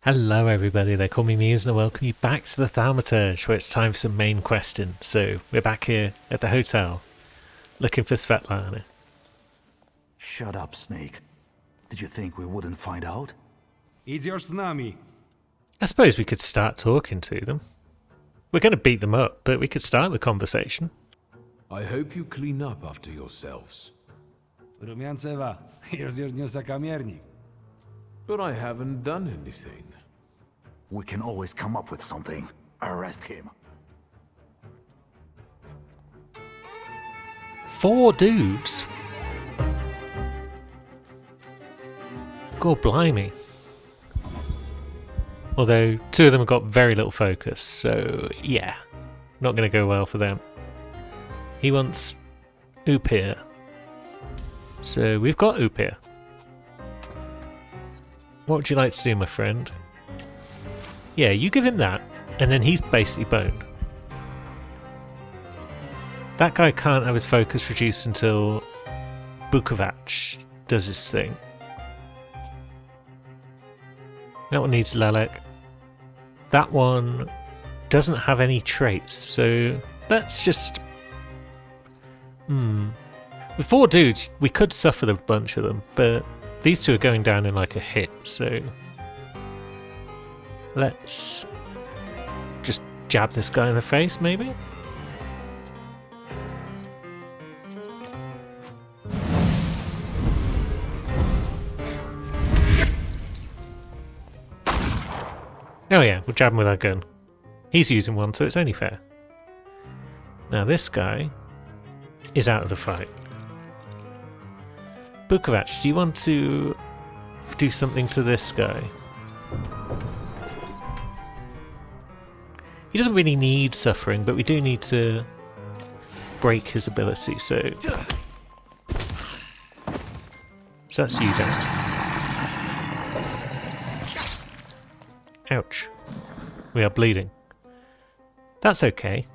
Hello everybody, they call me Muse and I welcome you back to the Thaumaturge, where it's time for some main questing. So, we're back here at the hotel, looking for Svetlana. Shut up, Snake. Did you think we wouldn't find out? Идешь с нами. I suppose we could start talking to them. We're going to beat them up, but we could start the conversation. I hope you clean up after yourselves. Румянцева, развернется камерник. But I haven't done anything. We can always come up with something. Arrest him. 4 dudes? God blimey. Although 2 of them have got very little focus, so yeah, not going to go well for them. He wants Upir. So we've got Upir. What would you like to do, my friend? Yeah, you give him that, and then he's basically boned. That guy can't have his focus reduced until Bukovac does his thing. That one needs Lelek. That one doesn't have any traits, so let's just... With 4 dudes, we could suffer a bunch of them, but these 2 are going down in like a hit, so... Let's just jab this guy in the face, maybe? Oh yeah, we'll jab him with our gun. He's using one, so it's only fair. Now this guy is out of the fight. Bukovac, do you want to do something to this guy? He doesn't really need suffering, but we do need to break his ability, so that's you, Dan. Ouch. We are bleeding. That's okay.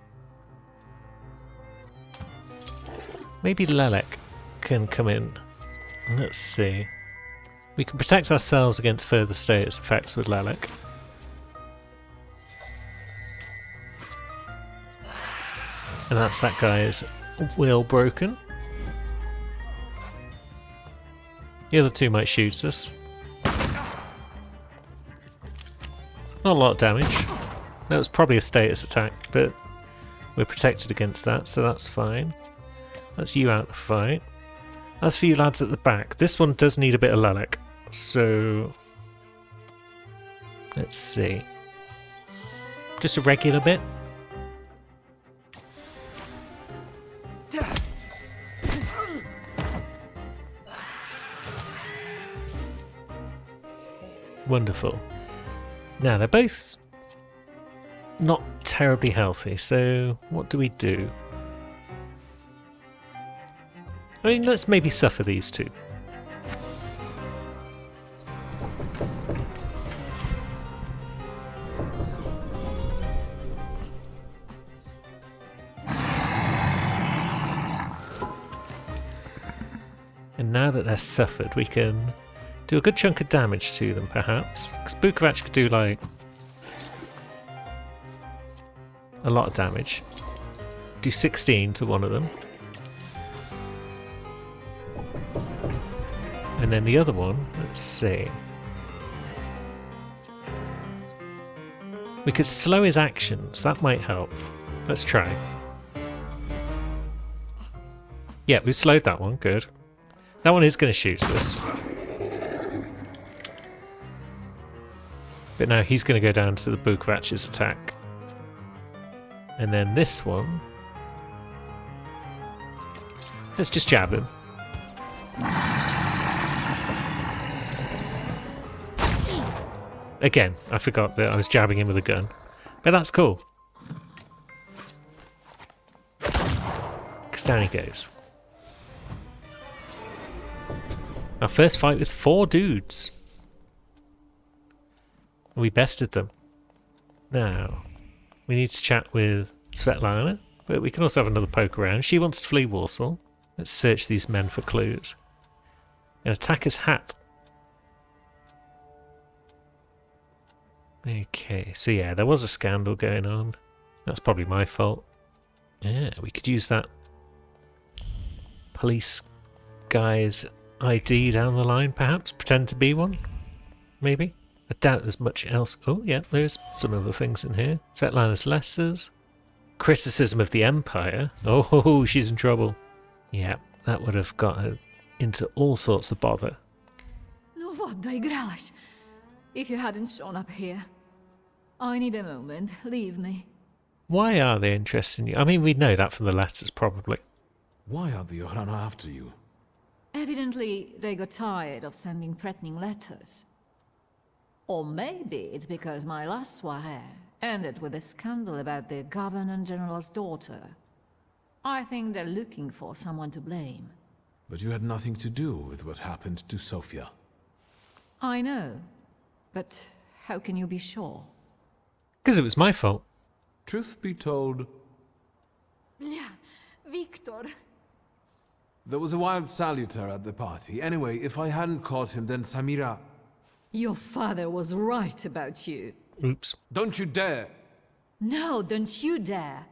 Maybe Lelek can come in. Let's see. We can protect ourselves against further status effects with Lelek. And that's that guy's will broken. The other 2 might shoot us. Not a lot of damage. That was probably a status attack, but we're protected against that, so that's fine. That's you out of the fight. As for you lads at the back, this one does need a bit of Lelek, so let's see. Just a regular bit. Wonderful. Now, they're both not terribly healthy, so what do we do? I mean, let's maybe suffer these 2. And now that they're suffered, we can do a good chunk of damage to them, perhaps. Because Bukovac could do, like, a lot of damage. Do 16 to one of them. And then the other one, let's see. We could slow his actions, that might help. Let's try. Yeah, we slowed that one, good. That one is going to shoot us. But now he's going to go down to the Bukovac's attack. And then this one... Let's just jab him. Again, I forgot that I was jabbing him with a gun. But that's cool. Because down he goes. Our first fight with 4 dudes. We bested them. Now, we need to chat with Svetlana, but we can also have another poke around. She wants to flee Warsaw. Let's search these men for clues. An attacker's hat. Okay, so yeah, there was a scandal going on. That's probably my fault. Yeah, we could use that police guy's ID down the line, perhaps. Pretend to be one, maybe. I doubt there's much else. Oh, yeah, there's some other things in here. Svetlana's letters. Criticism of the Empire. Oh, she's in trouble. Yeah, that would have got her into all sorts of bother. No what doigrałaś? If you hadn't shown up here. I need a moment. Leave me. Why are they interested in you? I mean, we know that from the letters, probably. Why are the Yohrana after you? Evidently, they got tired of sending threatening letters. Or maybe it's because my last soirée ended with a scandal about the Governor-General's daughter. I think they're looking for someone to blame. But you had nothing to do with what happened to Sofia. I know, but how can you be sure? Because it was my fault. Truth be told, Yeah, Victor. there was a wild saluter at the party. Anyway, if I hadn't caught him, then Samira... Your father was right about you. Oops. Don't you dare! No, don't you dare.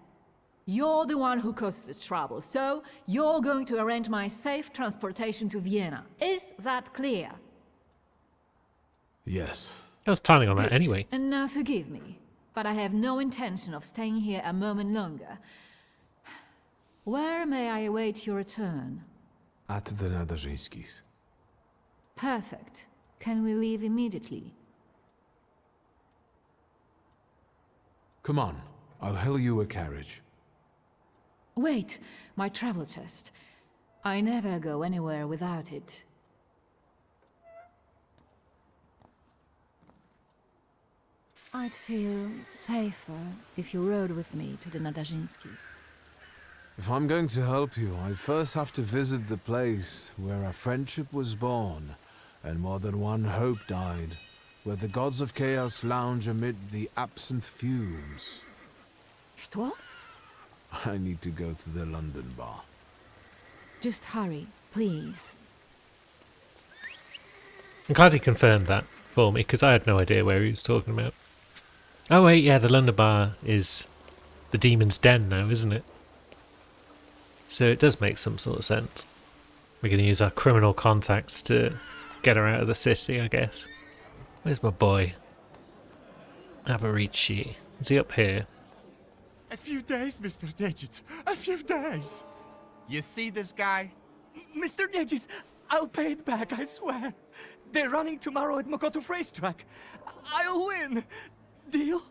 You're the one who caused the trouble, so you're going to arrange my safe transportation to Vienna. Is that clear? Yes. I was planning on that Good. anyway. And now forgive me, but I have no intention of staying here a moment longer. Where may I await your return? At the Nadarzyńskis. Perfect. Can we leave immediately? Come on, I'll hail you a carriage. Wait, my travel chest. I never go anywhere without it. I'd feel safer if you rode with me to the Nadarzyńskis. If I'm going to help you, I first have to visit the place where a friendship was born, and more than one hope died, where the gods of chaos lounge amid the absinthe fumes. Что? I need to go to the London bar. Just hurry, please. I'm glad he confirmed that for me, because I had no idea where he was talking about. Oh wait, yeah, the London bar is the Demon's Den now, isn't it? So it does make some sort of sense. We're going to use our criminal contacts to get her out of the city, I guess. Where's my boy? Abarici. Is he up here? A few days, Mr. Digit. A few days. You see this guy? Mr. Nedges, I'll pay it back, I swear. They're running tomorrow at Mokotów racetrack. I'll win. Deal?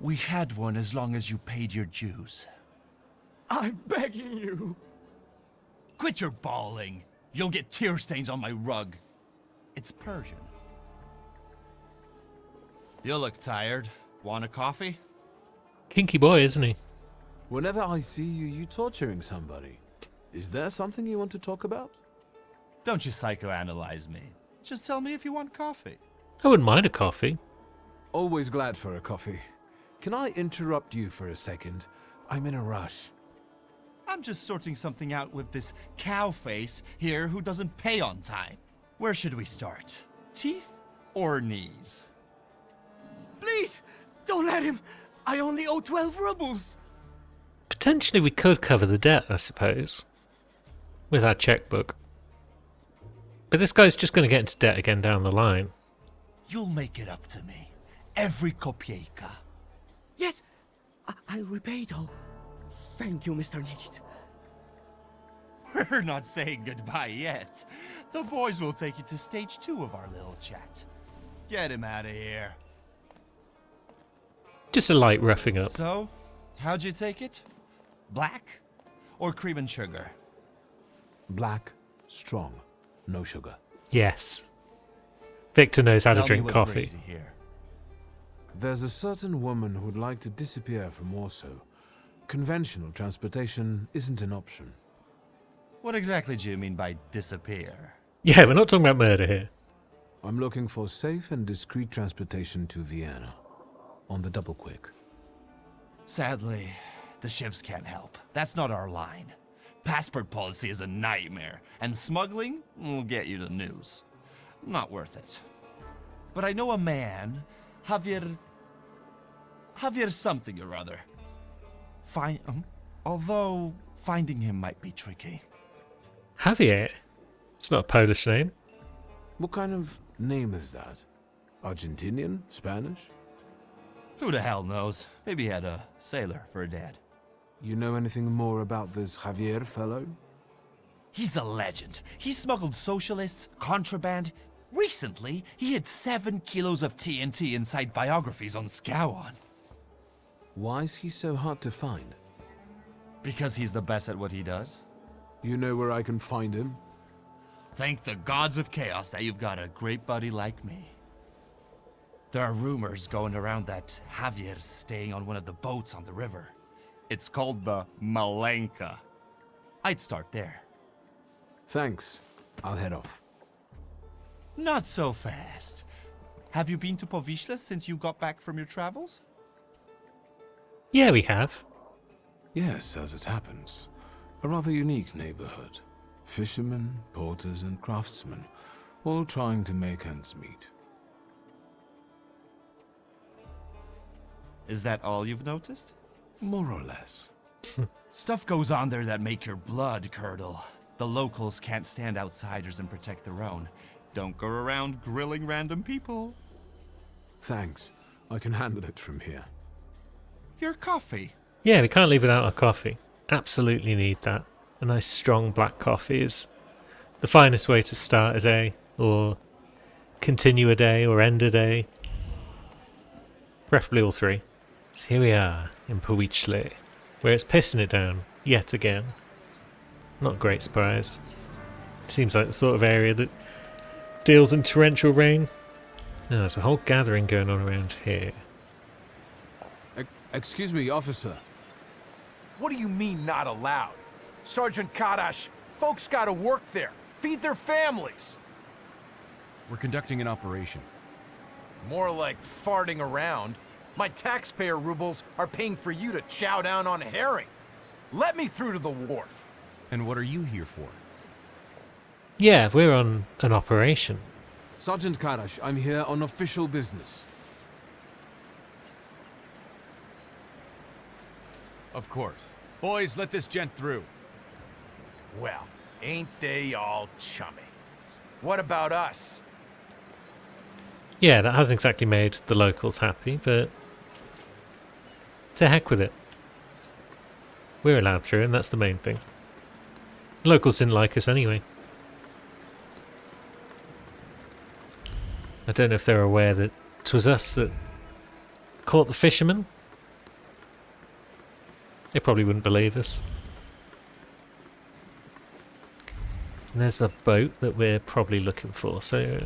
We had one as long as you paid your dues. I'm begging you. Quit your bawling. You'll get tear stains on my rug. It's Persian. You look tired. Want a coffee? Kinky boy, isn't he? Whenever I see you, you torturing somebody. Is there something you want to talk about? Don't you psychoanalyze me. Just tell me if you want coffee. I wouldn't mind a coffee. Always glad for a coffee. Can I interrupt you for a second? I'm in a rush. I'm just sorting something out with this cow face here who doesn't pay on time. Where should we start? Teeth or knees? Please, don't let him. I only owe 12 rubles. Potentially we could cover the debt, I suppose. With our checkbook. But this guy's just going to get into debt again down the line. You'll make it up to me. Every kopieka. Yes, I'll repay it all. Thank you, Mr. Nedges. We're not saying goodbye yet. The boys will take you to stage 2 of our little chat. Get him out of here. Just a light roughing up. So, how'd you take it? Black or cream and sugar? Black, strong, no sugar. Yes. Victor knows how to Tell me drink what coffee. brings you here. There's a certain woman who would like to disappear from Warsaw. Conventional transportation isn't an option. What exactly do you mean by disappear? Yeah, we're not talking about murder here. I'm looking for safe and discreet transportation to Vienna. On the double quick. Sadly, the shifts can't help. That's not our line. Passport policy is a nightmare, and smuggling will get you the news. Not worth it. But I know a man Javier something or other. Although finding him might be tricky. Javier? It's not a Polish name. What kind of name is that? Argentinian? Spanish? Who the hell knows? Maybe he had a sailor for a dad. You know anything more about this Javier fellow? He's a legend. He smuggled socialists, contraband. Recently, he hid 7 kilos of TNT inside biographies on Scowan. Why is he so hard to find? Because he's the best at what he does. You know where I can find him? Thank the gods of chaos that you've got a great buddy like me. There are rumors going around that Javier's staying on one of the boats on the river. It's called the Malenka. I'd start there. Thanks. I'll head off. Not so fast. Have you been to Povishla since you got back from your travels? Yeah, we have. Yes, as it happens. A rather unique neighborhood. Fishermen, porters, and craftsmen, all trying to make ends meet. Is that all you've noticed? More or less. Stuff goes on there that make your blood curdle. The locals can't stand outsiders and protect their own. Don't go around grilling random people. Thanks. I can handle it from here. Your coffee. Yeah, we can't leave without our coffee. Absolutely need that. A nice strong black coffee is the finest way to start a day, or continue a day, or end a day. Preferably all three. So here we are in Powichle, where it's pissing it down yet again. Not a great surprise. Seems like the sort of area that deals in torrential rain. No, there's a whole gathering going on around here. Excuse me, officer. What do you mean not allowed? Sergeant Kadash, folks gotta work there, feed their families. We're conducting an operation. More like farting around. My taxpayer rubles are paying for you to chow down on herring. Let me through to the wharf. And what are you here for? Yeah, we're on an operation. Sergeant Karash, I'm here on official business. Of course. Boys, let this gent through. Well, ain't they all chummy? What about us? Yeah, that hasn't exactly made the locals happy, but to heck with it. We're allowed through, and that's the main thing. The locals didn't like us anyway. I don't know if they're aware that it was us that caught the fishermen. They probably wouldn't believe us. And there's the boat that we're probably looking for, so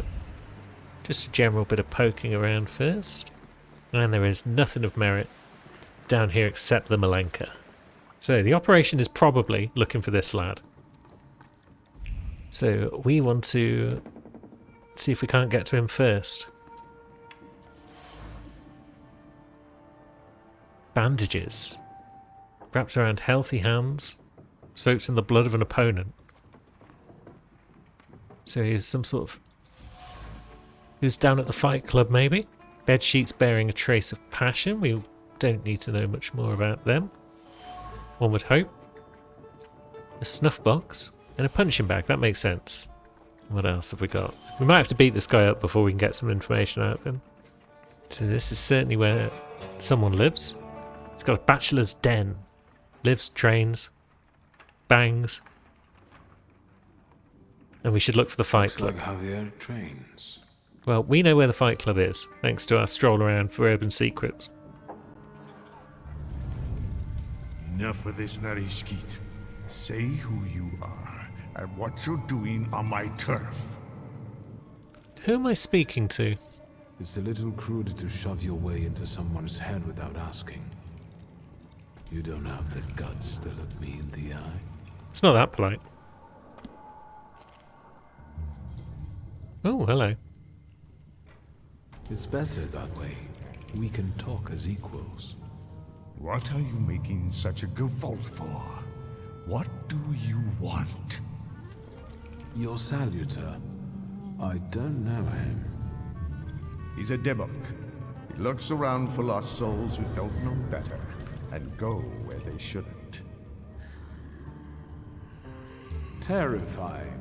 just a general bit of poking around first. And there is nothing of merit down here except the Malenka. So the operation is probably looking for this lad. So we want to see if we can't get to him first. Bandages. Wrapped around healthy hands. Soaked in the blood of an opponent. So he was some sort of... He was down at the fight club maybe? Bed sheets bearing a trace of passion. We don't need to know much more about them. One would hope. A snuff box. And a punching bag. That makes sense. What else have we got? We might have to beat this guy up before we can get some information out of him. So this is certainly where someone lives. He's got a bachelor's den. Lives, trains, bangs. And we should look for the fight club. Looks like Javier trains. Well, we know where the fight club is, thanks to our stroll around for urban secrets. Enough of this, Narishkit. Say who you are and what you're doing on my turf. Who am I speaking to? It's a little crude to shove your way into someone's head without asking. You don't have the guts to look me in the eye. It's not that polite. Oh, hello. It's better that way. We can talk as equals. What are you making such a gavolt for? What do you want? Your salutor. I don't know him. He's a Debok. He looks around for lost souls who don't know better and go where they shouldn't. Terrifying.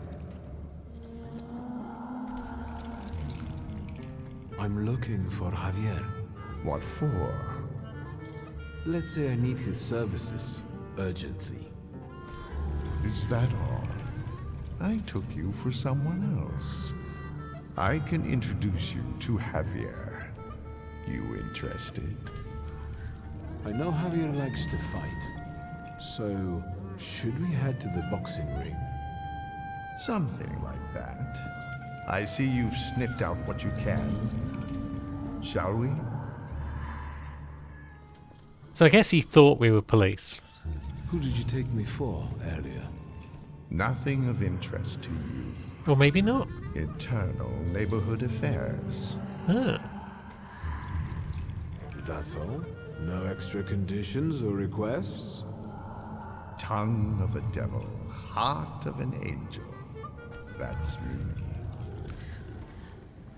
I'm looking for Javier. What for? Let's say I need his services urgently. Is that all? I took you for someone else. I can introduce you to Javier. You interested? I know Javier likes to fight. So, should we head to the boxing ring? Something like that. I see you've sniffed out what you can. Shall we? So I guess he thought we were police. Who did you take me for earlier? Nothing of interest to you. Or maybe not. Internal neighborhood affairs. Ah. That's all? No extra conditions or requests? Tongue of a devil, heart of an angel. That's me.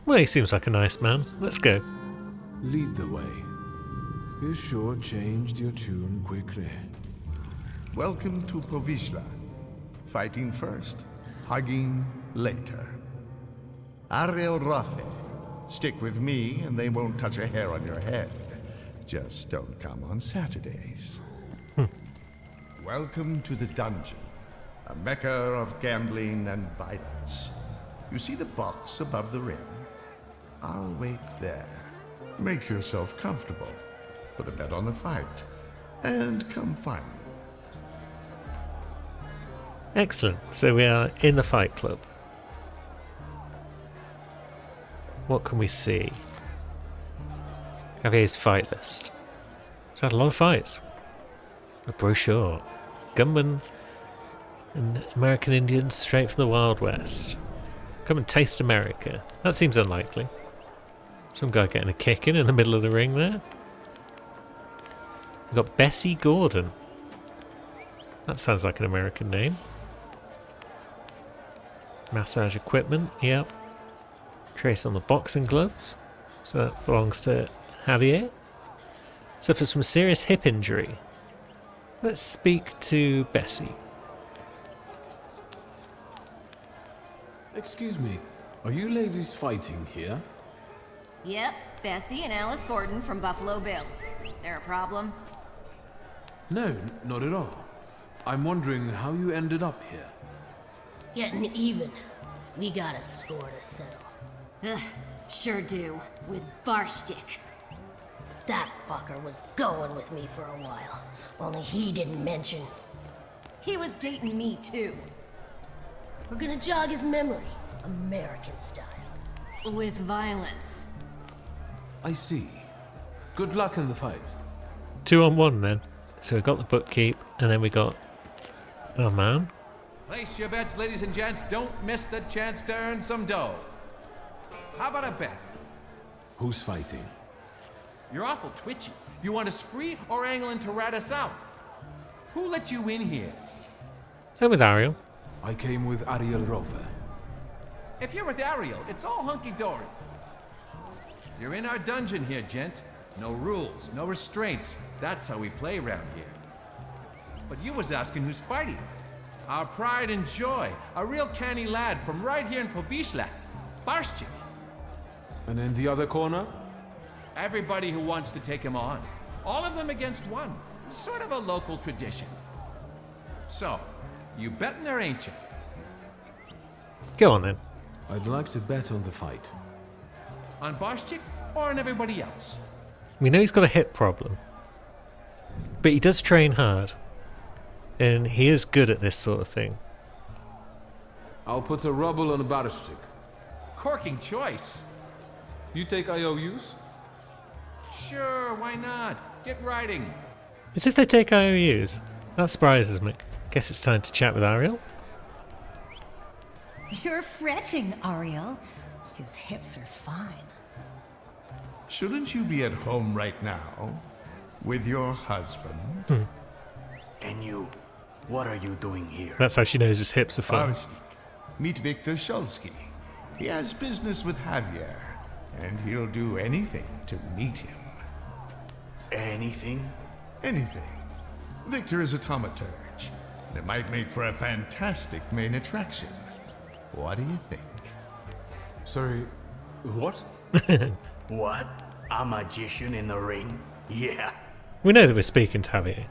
Well, he seems like a nice man. Let's go. Lead the way. You sure changed your tune quickly. Welcome to Povishla. Fighting first, hugging later. Ariel Rafe. Stick with me and they won't touch a hair on your head. Just don't come on Saturdays. Welcome to the dungeon, a mecca of gambling and violence. You see the box above the ring? I'll wait there. Make yourself comfortable. Put a bet on the fight. And come find me. Excellent. So we are in the fight club. What can we see? Javier's fight list. He's had a lot of fights. A brochure. Gunmen and American Indians straight from the Wild West. Come and taste America. That seems unlikely. Some guy getting a kick in the middle of the ring there. We've got Bessie Gordon. That sounds like an American name. Massage equipment, yep. Trace on the boxing gloves. So that belongs to Javier. Suffers from serious hip injury. Let's speak to Bessie. Excuse me, are you ladies fighting here? Yep, Bessie and Alice Gordon from Buffalo Bills. There a problem? No, not at all. I'm wondering how you ended up here. Getting even. We got a score to settle. Ugh, sure do. With Barshtik. That fucker was going with me for a while. Only he didn't mention. He was dating me too. We're gonna jog his memory, American style. With violence. I see. Good luck in the fight. 2-on-1 then. So we got the bookkeep, and then we got our man. Place your bets, ladies and gents. Don't miss the chance to earn some dough. How about a bet? Who's fighting? You're awful twitchy. You want a spree or angling to rat us out? Who let you in here? So with Ariel. I came with Ariel Rover. If you're with Ariel, it's all hunky-dory. You're in our dungeon here, gent. No rules, no restraints. That's how we play around here. But you was asking who's fighting. Our pride and joy. A real canny lad from right here in Povishla. Barshtik. And in the other corner? Everybody who wants to take him on. All of them against one. Sort of a local tradition. So, you betting there, ain't you? Go on then. I'd like to bet on the fight. On Barshtik or on everybody else? We know he's got a hip problem. But he does train hard. And he is good at this sort of thing. I'll put a ruble on a Barshtik. Corking choice. You take IOUs? Sure, why not? Get writing. As if they take IOUs. That surprises me. Guess it's time to chat with Ariel. You're fretting, Ariel. His hips are fine. Shouldn't you be at home right now? With your husband? And you, what are you doing here? That's how she knows his hips are fine. Barshtik. Meet Victor Shulsky. He has business with Javier. and he'll do anything to meet him. Anything? Anything. Victor is a thaumaturge, and it might make for a fantastic main attraction. What do you think? Sorry, what? What? A magician in the ring? Yeah. We know that we're speaking to Javier.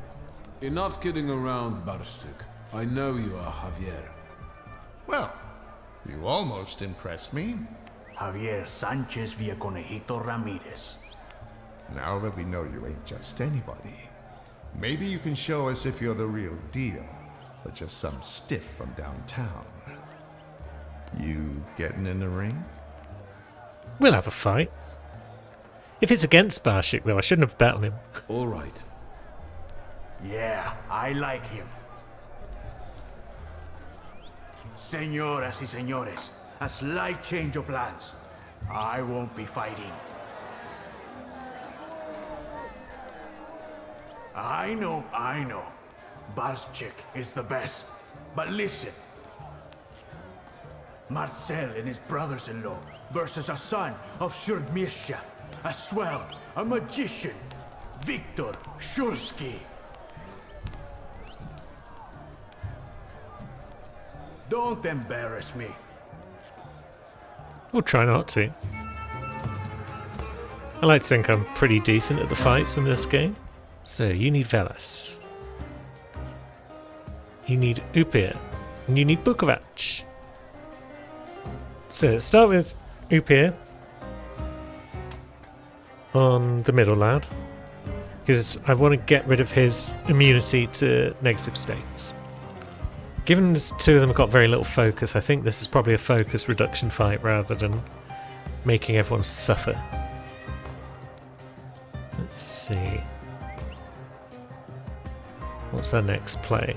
Enough kidding around, Barstuk. I know you are Javier. Well, you almost impressed me. Javier Sanchez Villaconejito Ramirez. Now that we know you ain't just anybody, maybe you can show us if you're the real deal, or just some stiff from downtown. You getting in the ring? We'll have a fight. If it's against Barshik, though, I shouldn't have bet on him. All right. Yeah, I like him. Señoras y señores, a slight change of plans. I won't be fighting. I know. Barshik is the best. But listen. Marcel and his brothers-in-law versus a son of Shurgmirsha, a swell, a magician, Victor Shursky. Don't embarrass me. We'll try not to. I like to think I'm pretty decent at the fights in this game. So, you need Velas. You need Upir. And you need Bukovac. So, start with Upir on the middle lad. Because I want to get rid of his immunity to negative states. Given the two of them have got very little focus, I think this is probably a focus reduction fight rather than making everyone suffer. Let's see. What's our next play?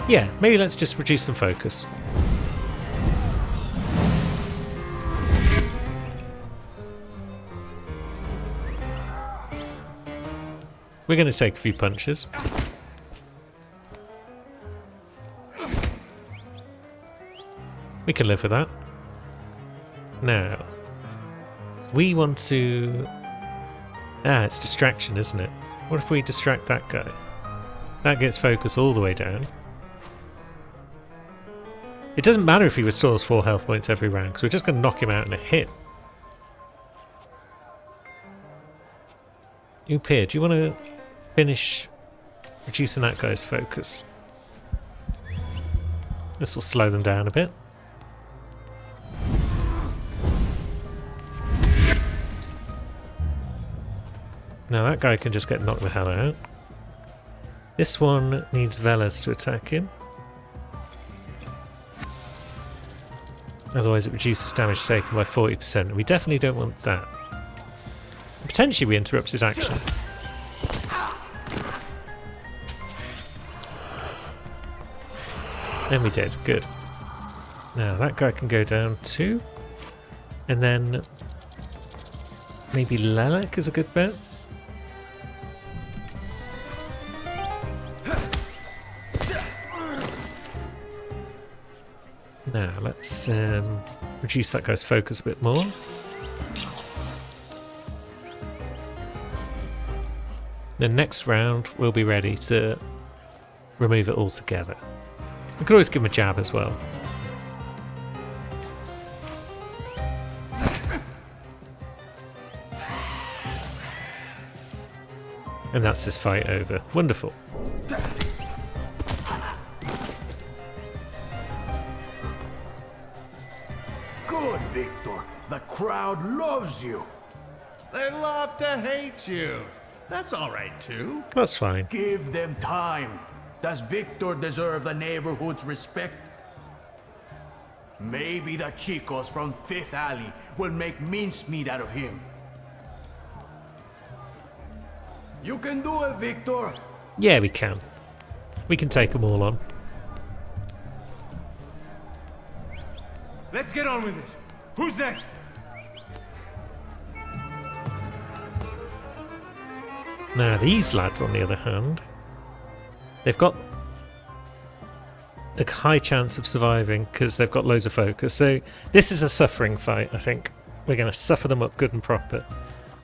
Yeah, maybe let's just reduce some focus. We're going to take a few punches. We can live with that. Now, we want to... it's distraction, isn't it? What if we distract that guy? That gets focus all the way down. It doesn't matter if he restores 4 health points every round, because we're just going to knock him out in a hit. Upir, do you want to finish reducing that guy's focus? This will slow them down a bit. Now that guy can just get knocked the hell out. This one needs Velas to attack him. Otherwise it reduces damage taken by 40%. We definitely don't want that. Potentially we interrupt his action. And we did, good. Now that guy can go down too. And then maybe Lelek is a good bet. Now let's reduce that guy's focus a bit more. The next round we'll be ready to remove it altogether. We could always give him a jab as well. And that's this fight over. Wonderful. Good, Victor. The crowd loves you. They love to hate you. That's all right, too. That's fine. Give them time. Does Victor deserve the neighborhood's respect? Maybe the chicos from Fifth Alley will make mincemeat out of him. You can do it, Victor. Yeah, we can. We can take them all on. Let's get on with it. Who's next? Now these lads, on the other hand, they've got a high chance of surviving because they've got loads of focus. So this is a suffering fight, I think. We're going to suffer them up good and proper.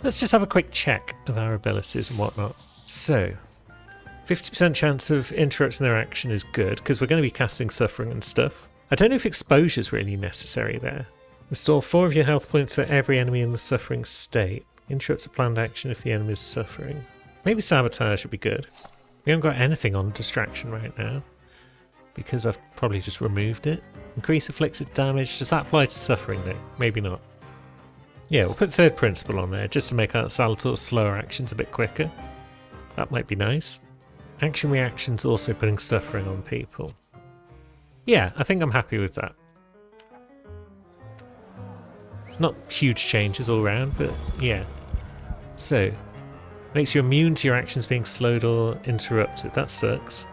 Let's just have a quick check of our abilities and whatnot. So, 50% chance of interrupting their action is good because we're going to be casting suffering and stuff. I don't know if exposure is really necessary there. Restore 4 of your health points for every enemy in the suffering state. Interrupts a planned action if the enemy is suffering. Maybe sabotage would be good. We haven't got anything on distraction right now because I've probably just removed it. Increase afflicted damage. Does that apply to suffering though? Maybe not. Yeah, we'll put third principle on there just to make our Salator's slower actions a bit quicker. That might be nice. Action reactions also putting suffering on people. Yeah, I think I'm happy with that. Not huge changes all around, but yeah. So, makes you immune to your actions being slowed or interrupted. That sucks.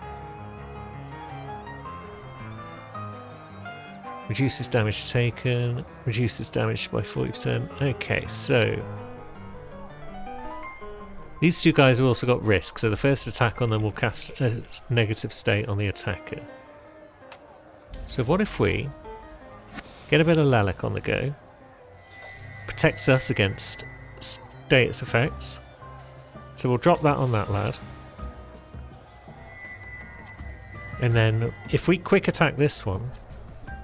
Reduces damage taken. Reduces damage by 40%. Okay, so these two guys have also got risk, so the first attack on them will cast a negative state on the attacker. So what if we get a bit of Lelek on the go? Protects us against status effects. So we'll drop that on that lad. And then if we quick attack this one,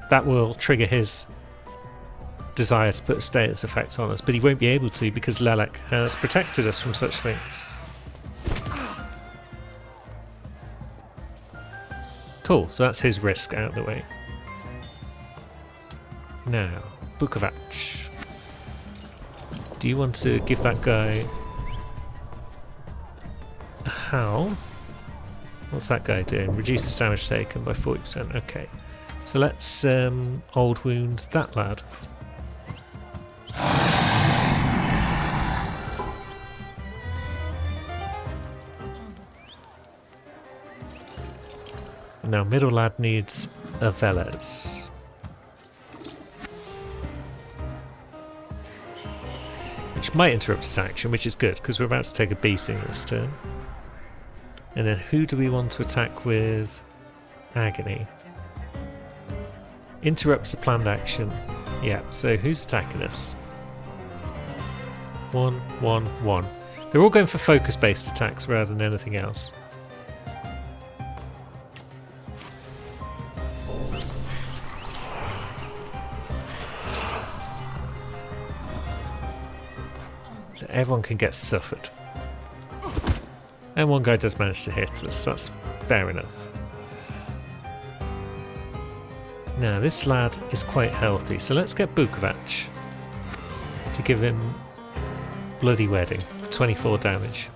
that will trigger his desire to put a status effect on us, but he won't be able to because Lelek has protected us from such things. Cool, so that's his risk out of the way. Now, Bukovac. Do you want to give that guy a howl? What's that guy doing? Reduces damage taken by 40%. Okay. So let's old wound that lad. Now middle lad needs a Velez. Which might interrupt his action, which is good, because we're about to take a beating this turn. And then who do we want to attack with Agony? Interrupts a planned action. Yeah, so who's attacking us? 1, 1, 1. They're all going for focus-based attacks rather than anything else. So everyone can get suffered. And one guy does manage to hit us, that's fair enough. Now this lad is quite healthy, so let's get Bukovac to give him Bloody Wedding for 24 damage.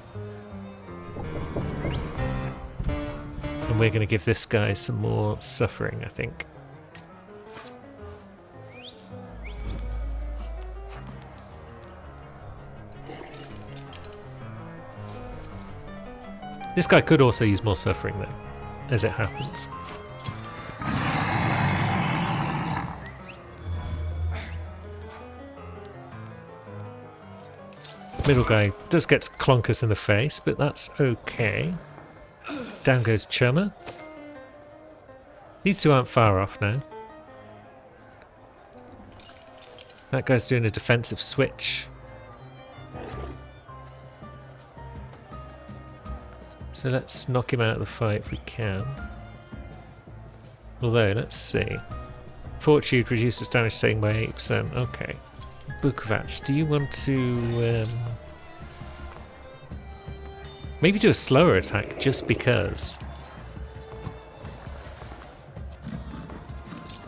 And we're going to give this guy some more suffering, I think. This guy could also use more suffering though, as it happens. Middle guy does get to clonk us in the face, but that's okay. Down goes Chummer. These two aren't far off now. That guy's doing a defensive switch. So let's knock him out of the fight if we can. Although, let's see. Fortitude reduces damage taken by 8%. Okay. Bukovac, do you want to maybe do a slower attack just because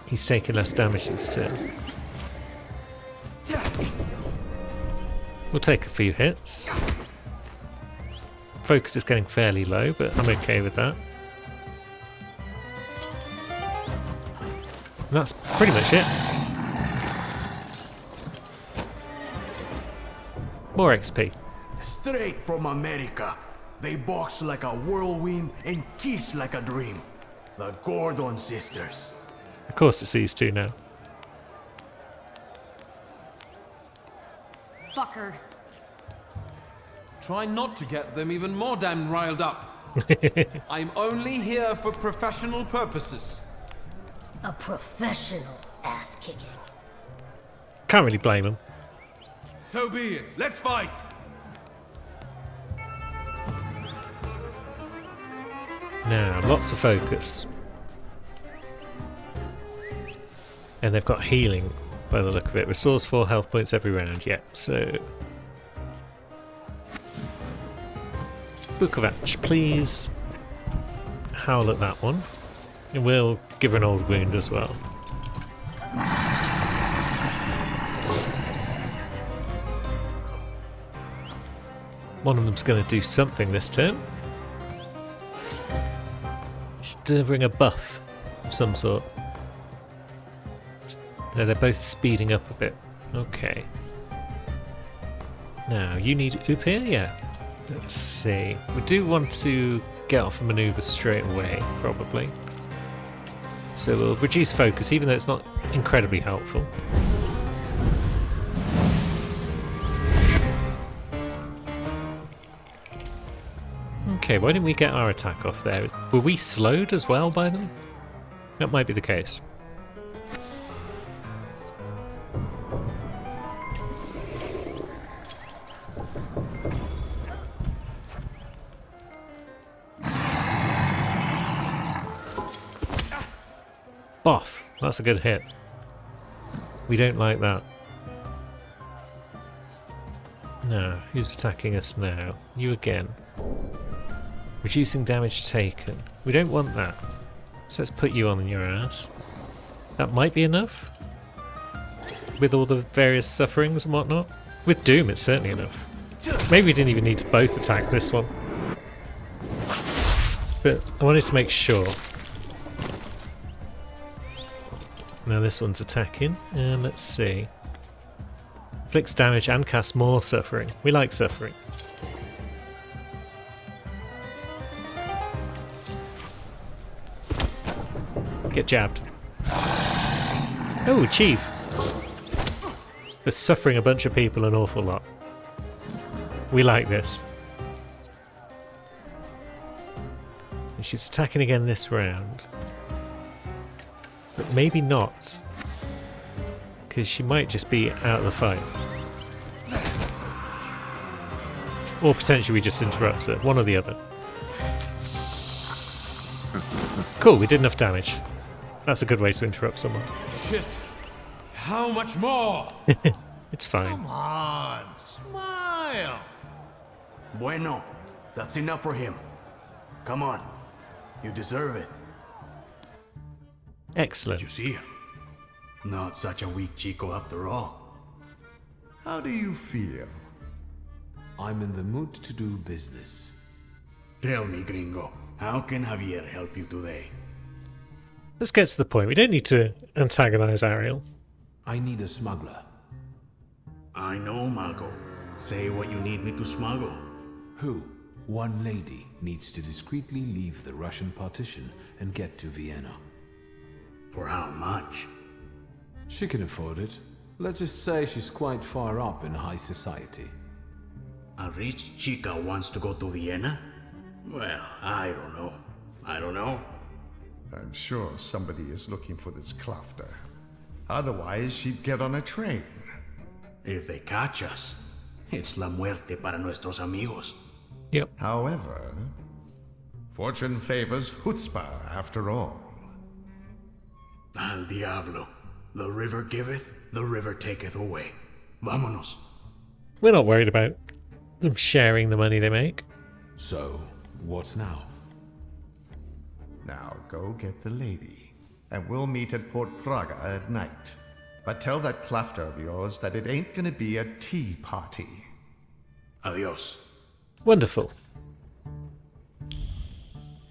he's taking less damage this turn? We'll take a few hits. Focus is getting fairly low, but I'm okay with that. And that's pretty much it. More XP. Straight from America. They box like a whirlwind and kiss like a dream. The Gordon sisters. Of course it's these two now. Fucker. Try not to get them even more damn riled up. I'm only here for professional purposes. A professional ass-kicking. Can't really blame him. So be it. Let's fight. Now, lots of focus. And they've got healing by the look of it. Restores 4 health points every round. Yep, so... Bukovac, please howl at that one. And we'll give her an old wound as well. One of them's going to do something this turn. She's delivering a buff of some sort. No, they're both speeding up a bit. Okay. Now, you need Oop here? Yeah. Let's see. We do want to get off a manoeuvre straight away, probably. So we'll reduce focus, even though it's not incredibly helpful. Okay, why didn't we get our attack off there? Were we slowed as well by them? That might be the case. Boff! That's a good hit. We don't like that. Now, who's attacking us now? You again. Reducing damage taken. We don't want that. So let's put you on your ass. That might be enough. With all the various sufferings and whatnot. With Doom, it's certainly enough. Maybe we didn't even need to both attack this one. But I wanted to make sure. Now this one's attacking, and let's see. Inflicts damage and casts more suffering. We like suffering. Get jabbed. Oh, Chief! They're suffering a bunch of people an awful lot. We like this. And she's attacking again this round. But maybe not, because she might just be out of the fight. Or potentially we just interrupt her, one or the other. Cool, we did enough damage. That's a good way to interrupt someone. Shit. How much more? It's fine. Come on, smile. Bueno, that's enough for him. Come on, you deserve it. Excellent. Did you see him? Not such a weak chico after all. How do you feel? I'm in the mood to do business. Tell me, gringo, how can Javier help you today? Let's get to the point. We don't need to antagonize Ariel. I need a smuggler. I know, Mago. Say what you need me to smuggle. Who? One lady needs to discreetly leave the Russian partition and get to Vienna. For how much? She can afford it. Let's just say she's quite far up in high society. A rich chica wants to go to Vienna? Well, I don't know. I'm sure somebody is looking for this Klafter. Otherwise, she'd get on a train. If they catch us, it's la muerte para nuestros amigos. Yep. However, fortune favors chutzpah after all. Al diablo. The river giveth, the river taketh away. Vámonos. We're not worried about them sharing the money they make. So, what's now? Now go get the lady, and we'll meet at Port Praga at night. But tell that Klafter of yours that it ain't gonna be a tea party. Adios. Wonderful.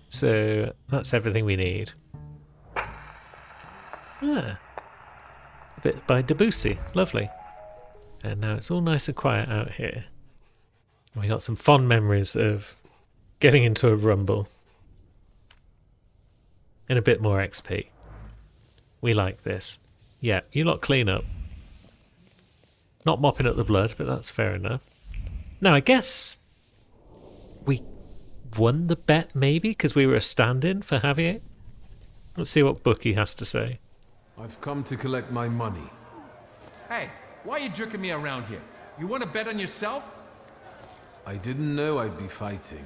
So, that's everything we need. Ah. A bit by Debussy. Lovely. And now it's all nice and quiet out here. We got some fond memories of getting into a rumble. And a bit more XP. We like this. Yeah, you lot clean up. Not mopping up the blood, but that's fair enough. Now, I guess we won the bet, maybe, because we were a stand-in for Javier. Let's see what Bookie has to say. I've come to collect my money. Hey, why are you jerking me around here? You want to bet on yourself? I didn't know I'd be fighting.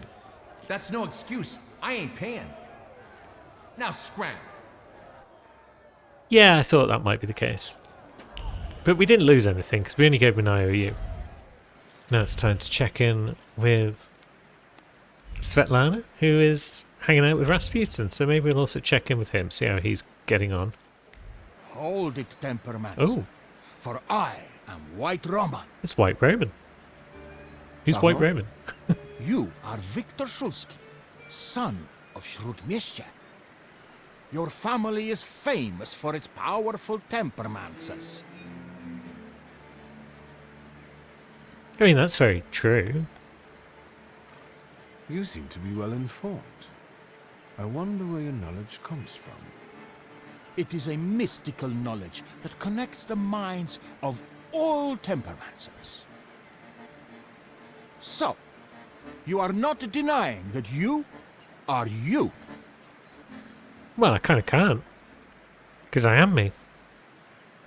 That's no excuse. I ain't paying. Now scram. Yeah, I thought that might be the case. But we didn't lose anything because we only gave him an IOU. Now it's time to check in with Svetlana, who is hanging out with Rasputin. So maybe we'll also check in with him, see how he's getting on. Hold it, Tempermancer. Oh. For I am White Roman. It's White Roman. Who's White Roman? You are Victor Shulsky, son of Shrudmishcha. Your family is famous for its powerful Tempermancers. I mean, that's very true. You seem to be well informed. I wonder where your knowledge comes from. It is a mystical knowledge that connects the minds of all Tempermancers. So, you are not denying that you are you. Well, I kind of can't. Because I am me.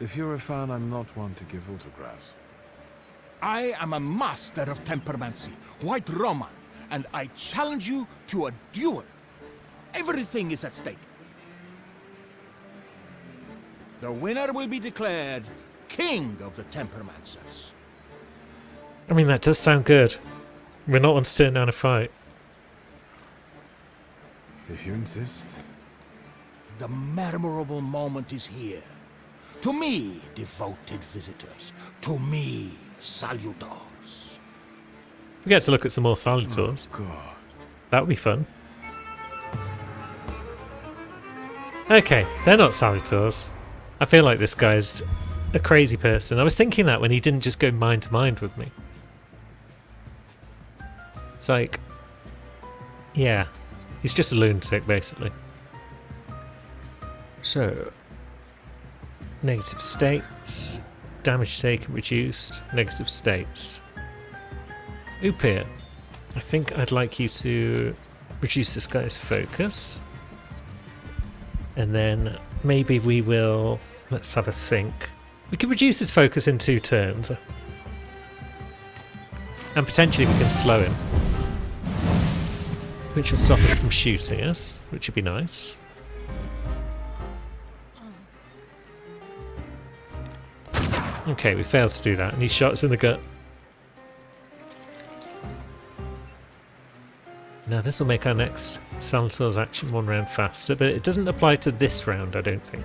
If you're a fan, I'm not one to give autographs. I am a master of Tempermancy, White Roman, and I challenge you to a duel. Everything is at stake. The winner will be declared King of the Tempermancers. I mean, that does sound good. We're not one to turn down a fight. If you insist. The memorable moment is here. To me, devoted visitors. To me, salutors. We get to look at some more salutors. Oh, God. That would be fun. Okay, they're not salutors. I feel like this guy's a crazy person. I was thinking that when he didn't just go mind to mind with me. It's like, yeah, he's just a lunatic, basically. So, negative states, damage taken reduced, negative states. Upir, I think I'd like you to reduce this guy's focus. And then maybe we will, let's have a think. We could reduce his focus in 2 turns. And potentially we can slow him. Which will stop him from shooting us, which would be nice. Okay, we failed to do that, and he shot us in the gut. Now this will make our next Salutator's action 1 round faster, but it doesn't apply to this round, I don't think.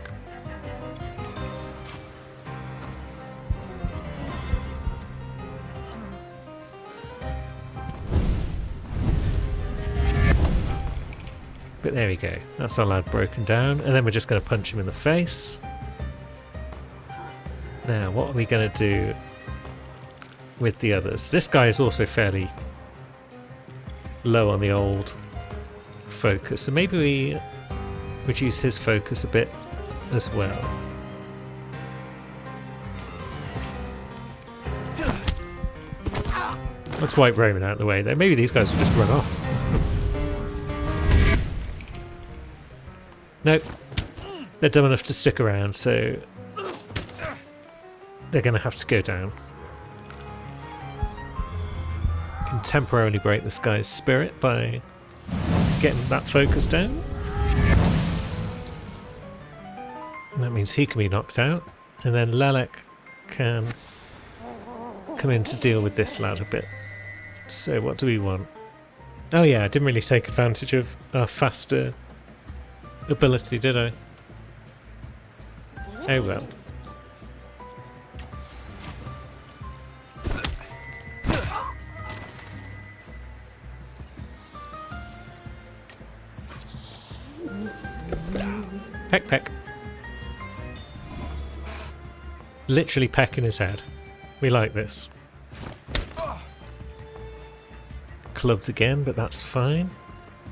But there we go, that's our lad broken down, and then we're just going to punch him in the face. Now, what are we going to do with the others? This guy is also fairly low on the old focus, so maybe we reduce his focus a bit as well. Let's White Roman out of the way there. Maybe these guys will just run off. Nope. They're dumb enough to stick around, so they're going to have to go down. Can temporarily break this guy's spirit by getting that focus down. And that means he can be knocked out. And then Lelek can come in to deal with this lad a bit. So what do we want? Oh yeah, I didn't really take advantage of our faster ability, did I? Oh well. Peck, peck. Literally pecking his head. We like this. Clubbed again, but that's fine.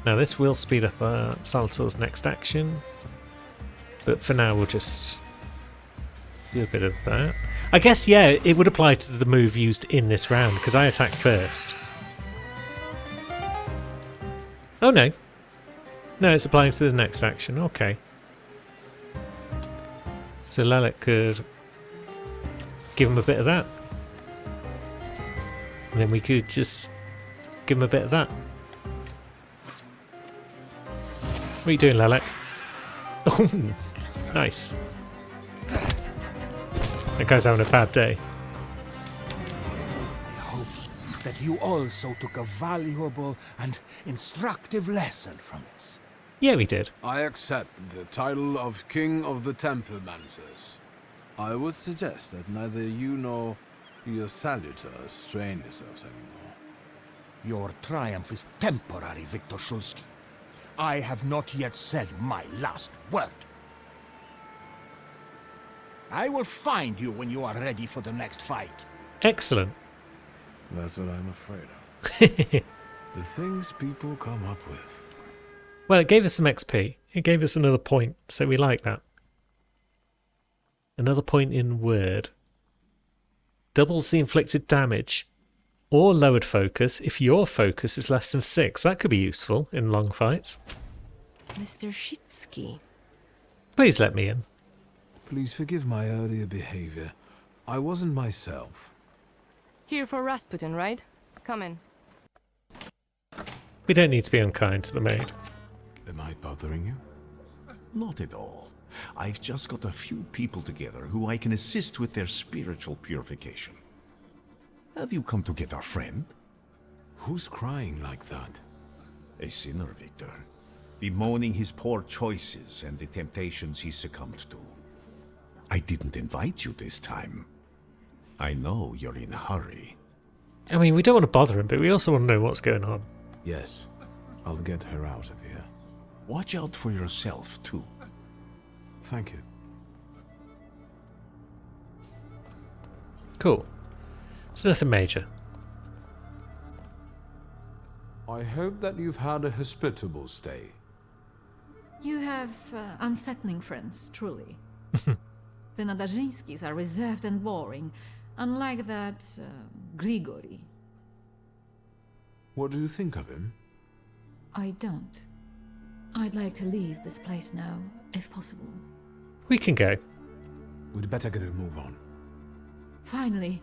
Now this will speed up our Saltor's next action. But for now we'll just do a bit of that. I guess, yeah, it would apply to the move used in this round, because I attacked first. Oh no. No, it's applying to the next action, okay. So Lelek could give him a bit of that. And then we could just give him a bit of that. What are you doing, Lelek? Oh, nice. That guy's having a bad day. I hope that you also took a valuable and instructive lesson from this. Yeah, we did. I accept the title of King of the Tempermancers. I would suggest that neither you nor your salutors strain yourselves anymore. Your triumph is temporary, Victor Shulsky. I have not yet said my last word. I will find you when you are ready for the next fight. Excellent. That's what I'm afraid of. The things people come up with. Well, it gave us some XP. It gave us another point, so we like that. Another point in word. Doubles the inflicted damage or lowered focus if your focus is less than 6. That could be useful in long fights. Mr. Shitsky. Please let me in. Please forgive my earlier behavior. I wasn't myself. Here for Rasputin, right? Come in. We don't need to be unkind to the maid. Am I bothering you? Not at all. I've just got a few people together who I can assist with their spiritual purification. Have you come to get our friend? Who's crying like that? A sinner, Victor. Bemoaning his poor choices and the temptations he succumbed to. I didn't invite you this time. I know you're in a hurry. I mean, we don't want to bother him, but we also want to know what's going on. Yes. I'll get her out of here. Watch out for yourself, too. Thank you. Cool. It's nothing major. I hope that you've had a hospitable stay. You have unsettling friends, truly. The Nadajinskis are reserved and boring, unlike that Grigory. What do you think of him? I don't. I'd like to leave this place now, if possible. We can go. We'd better get a move on. Finally,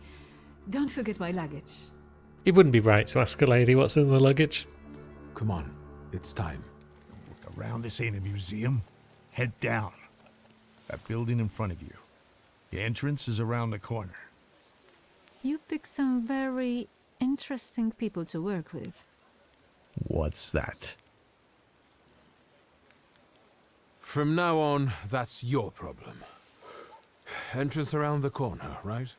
don't forget my luggage. It wouldn't be right to ask a lady what's in the luggage. Come on, it's time. Look around, this ain't a museum. Head down. That building in front of you. The entrance is around the corner. You pick some very interesting people to work with. What's that? From now on, that's your problem. Entrance around the corner, right?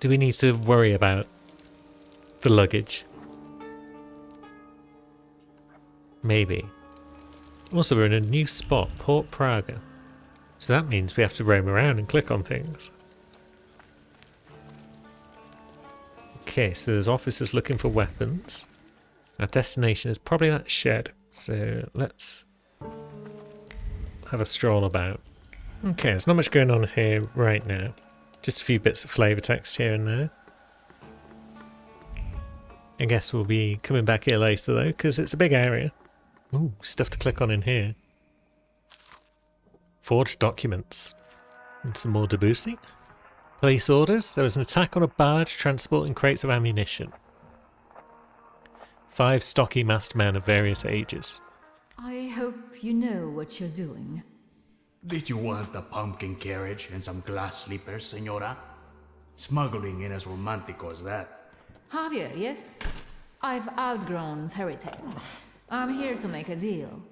Do we need to worry about the luggage? Maybe. Also, we're in a new spot, Port Praga. So that means we have to roam around and click on things. Okay, so there's officers looking for weapons. Our destination is probably that shed. So let's have a stroll about. Okay, there's not much going on here right now. Just a few bits of flavor text here and there. I guess we'll be coming back here later though, because it's a big area. Ooh, stuff to click on in here. Forged documents. And some more Debussy. Police orders. There was an attack on a barge transporting crates of ammunition. 5 stocky masked men of various ages. I hope you know what you're doing. Did you want a pumpkin carriage and some glass slippers, senora? Smuggling ain't as romantic as that. Javier, yes? I've outgrown fairy tales. I'm here to make a deal.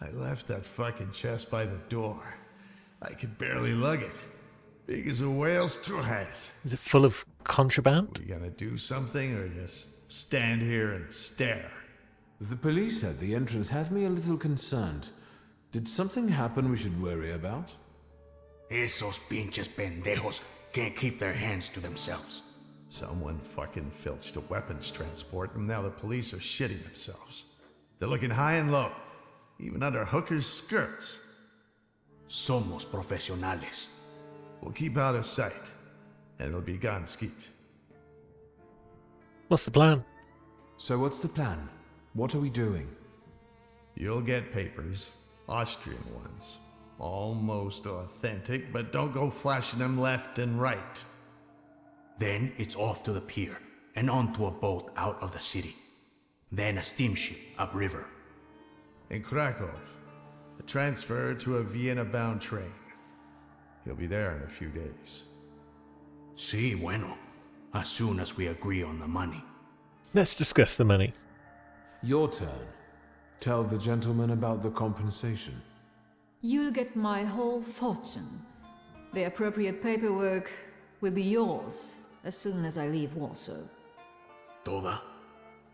I left that fucking chest by the door. I could barely lug it. Big as a whale's trapeze. Is it full of contraband? We gonna do something or just stand here and stare? The police at the entrance have me a little concerned. Did something happen we should worry about? Esos pinches pendejos can't keep their hands to themselves. Someone fucking filched a weapons transport and now the police are shitting themselves. They're looking high and low, even under hookers' skirts. Somos profesionales. We'll keep out of sight, and it'll be gone skeet. What's the plan? So what's the plan? What are we doing? You'll get papers. Austrian ones. Almost authentic, but don't go flashing them left and right. Then it's off to the pier and onto a boat out of the city. Then a steamship upriver. In Krakow, a transfer to a Vienna-bound train. He'll be there in a few days. Sí, bueno. As soon as we agree on the money. Let's discuss the money. Your turn. Tell the gentleman about the compensation. You'll get my whole fortune. The appropriate paperwork will be yours as soon as I leave Warsaw. Toda?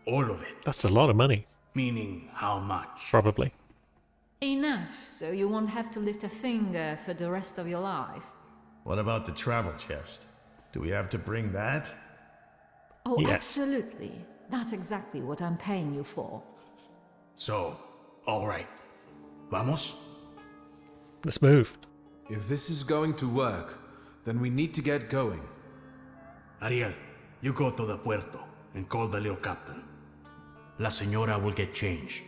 All of it? That's a lot of money. Meaning how much? Probably. Enough, so you won't have to lift a finger for the rest of your life. What about the travel chest? Do we have to bring that? Oh, Yes. absolutely. That's exactly what I'm paying you for. So, all right. Vamos? Let's move. If this is going to work, then we need to get going. Ariel, you go to the puerto and call the little captain. La Señora will get changed,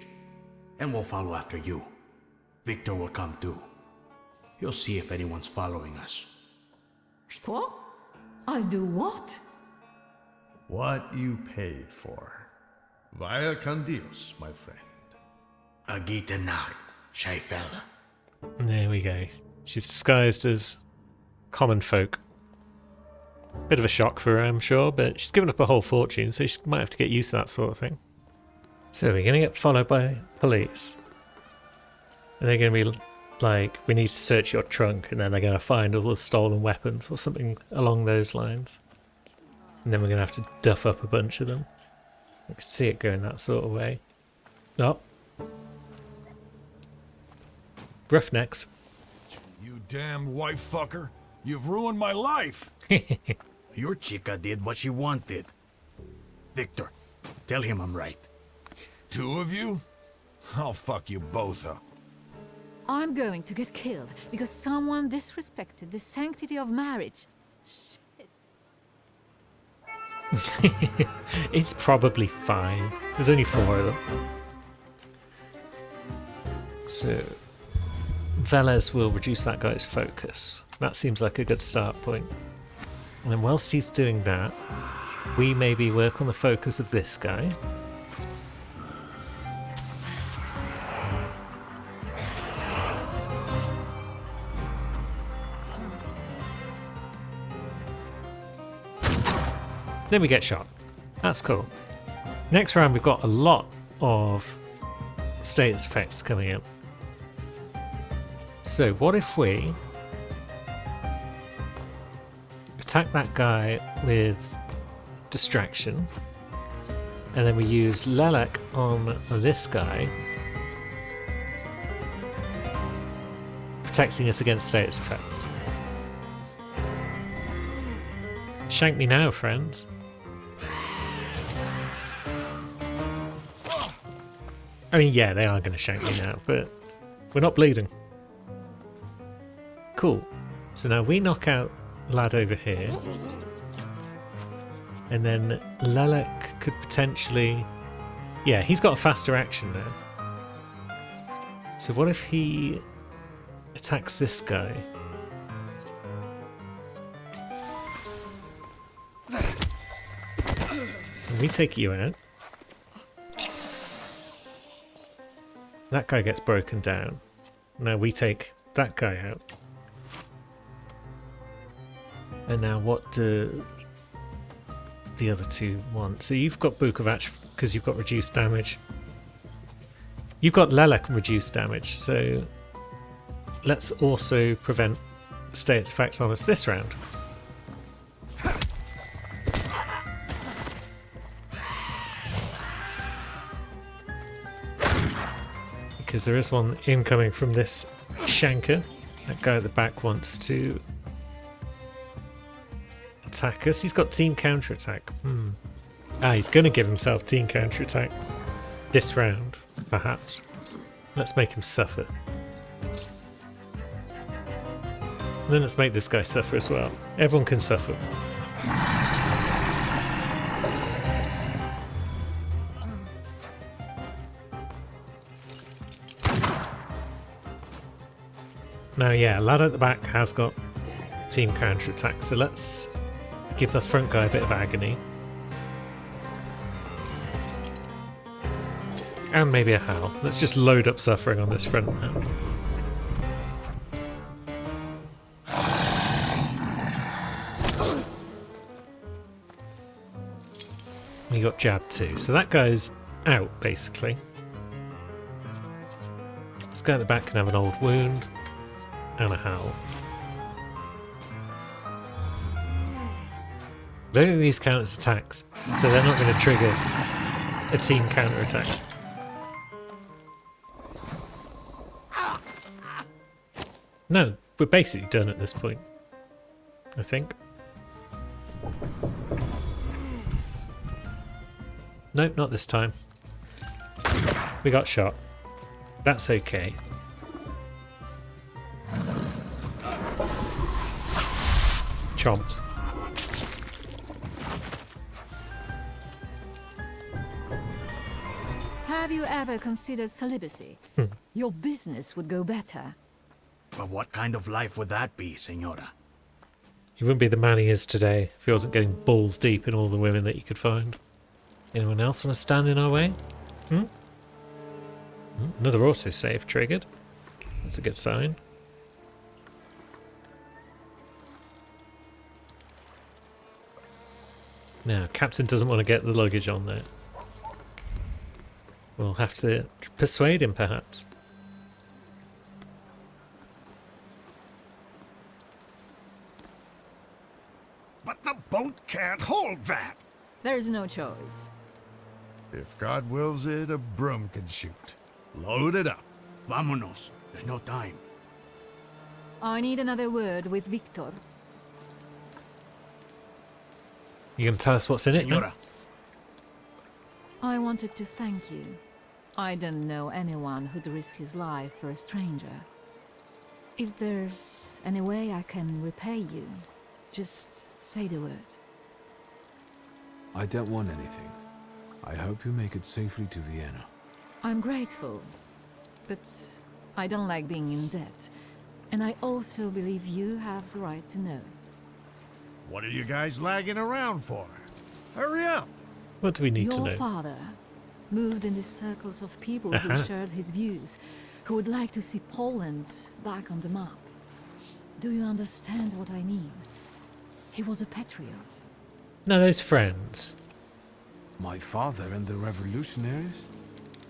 and we'll follow after you. Victor will come too. He'll see if anyone's following us. Что? I'll do what? What you paid for. Vaya con Dios, my friend. A gute Nacht, Scheifele. There we go. She's disguised as common folk. Bit of a shock for her, I'm sure, but she's given up a whole fortune, so she might have to get used to that sort of thing. So we're going to get followed by police. And they're going to be like, we need to search your trunk, and then they're going to find all the stolen weapons or something along those lines. And then we're going to have to duff up a bunch of them. I can see it going that sort of way. Oh. Roughnecks. You damn wife fucker. You've ruined my life. Your chica did what she wanted. Victor, tell him I'm right. Two of you? I'll fuck you both up. I'm going to get killed because someone disrespected the sanctity of marriage. Shit. It's probably fine. There's only 4 of them. So, Velez will reduce that guy's focus. That seems like a good start point. And then whilst he's doing that, we maybe work on the focus of this guy. Then we get shot. That's cool. Next round we've got a lot of status effects coming in. So what if we attack that guy with distraction, and then we use Lelek on this guy, protecting us against status effects. Shank me now, friends. I mean, yeah, they are going to shank me now, but we're not bleeding. Cool. So now we knock out lad over here, and then Lelek could potentially... Yeah, he's got a faster action now. So what if he attacks this guy? And we take you out. That guy gets broken down. Now we take that guy out. And now what do the other two want? So you've got Bukovac because you've got reduced damage. You've got Lelek reduced damage, so let's also prevent status effects on us this round. Because there is one incoming from this Shanker. That guy at the back wants to attack us. He's got team counter-attack. He's going to give himself team counter-attack this round, perhaps. Let's make him suffer. And then let's make this guy suffer as well. Everyone can suffer. Now, yeah, lad at the back has got team counter-attack, so let's give the front guy a bit of agony. And maybe a howl. Let's just load up suffering on this front now. He got jabbed too, so that guy's out basically. This guy at the back can have an old wound and a howl. I don't think these count as attacks, so they're not going to trigger a team counter attack. No, we're basically done at this point, I think. Nope, not this time. We got shot. That's okay. Chomped. Have you ever considered celibacy? Your business would go better. But what kind of life would that be, Senora? He wouldn't be the man he is today if he wasn't getting balls deep in all the women that he could find. Anyone else want to stand in our way? Another auto save triggered. That's a good sign. Now, Captain doesn't want to get the luggage on there. We'll have to persuade him, perhaps. But the boat can't hold that. There is no choice. If God wills it, a broom can shoot. Load it up. Vámonos. There's no time. I need another word with Victor. You gonna tell us what's in it? Senora. I wanted to thank you. I don't know anyone who'd risk his life for a stranger. If there's any way I can repay you, just say the word. I don't want anything. I hope you make it safely to Vienna. I'm grateful, but I don't like being in debt. And I also believe you have the right to know. What are you guys lagging around for? Hurry up! What do we need to know? Your father moved in the circles of people who shared his views, who would like to see Poland back on the map. Do you understand what I mean? He was a patriot. No, those friends. My father and the revolutionaries?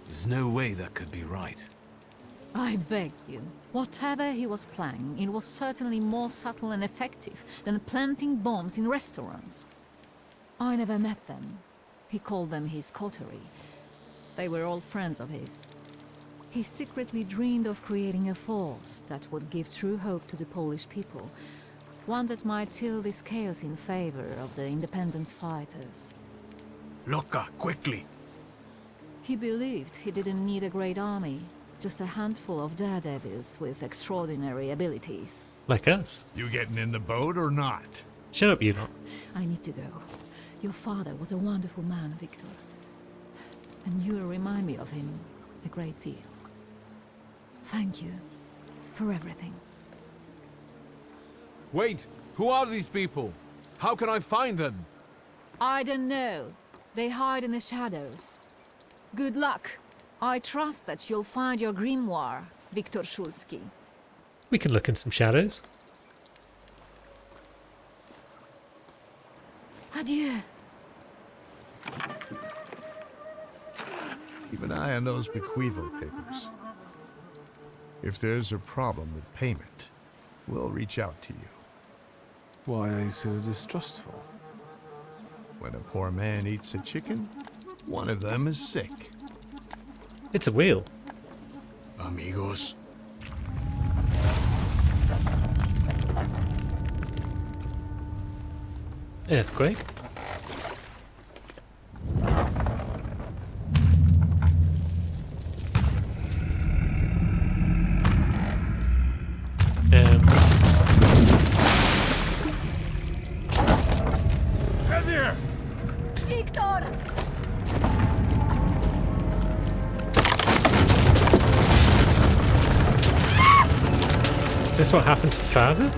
There's no way that could be right. I beg you. Whatever he was planning, it was certainly more subtle and effective than planting bombs in restaurants. I never met them. He called them his coterie. They were old friends of his. He secretly dreamed of creating a force that would give true hope to the Polish people, one that might tilt the scales in favor of the independence fighters. Loca, quickly! He believed he didn't need a great army, just a handful of daredevils with extraordinary abilities. Like us. You getting in the boat or not? Shut up, you lot. I need to go. Your father was a wonderful man, Victor. And you remind me of him a great deal. Thank you for everything. Wait! Who are these people? How can I find them? I don't know. They hide in the shadows. Good luck. I trust that you'll find your grimoire, Victor Szulski. We can look in some shadows. Adieu. Keep an eye on those bequeathal papers. If there's a problem with payment, we'll reach out to you. Why are you so distrustful? When a poor man eats a chicken, one of them is sick. It's a wheel. Amigos. Earthquake. Get here! Victor! Is this what happened to Father?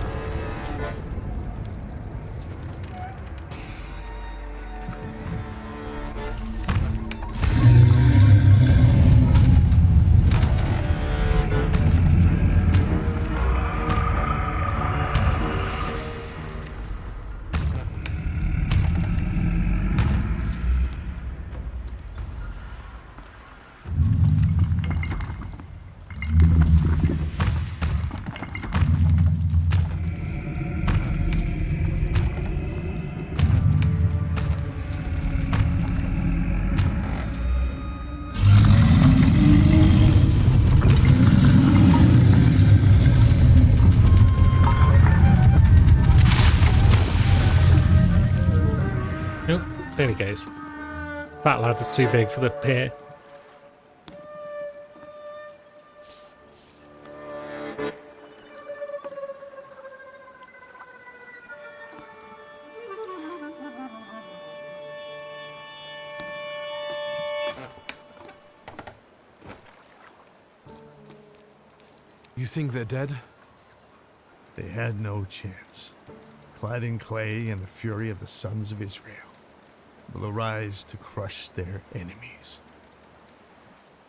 There he goes. That lad was too big for the pier. You think they're dead? They had no chance. Clad in clay and the fury of the sons of Israel will arise to crush their enemies.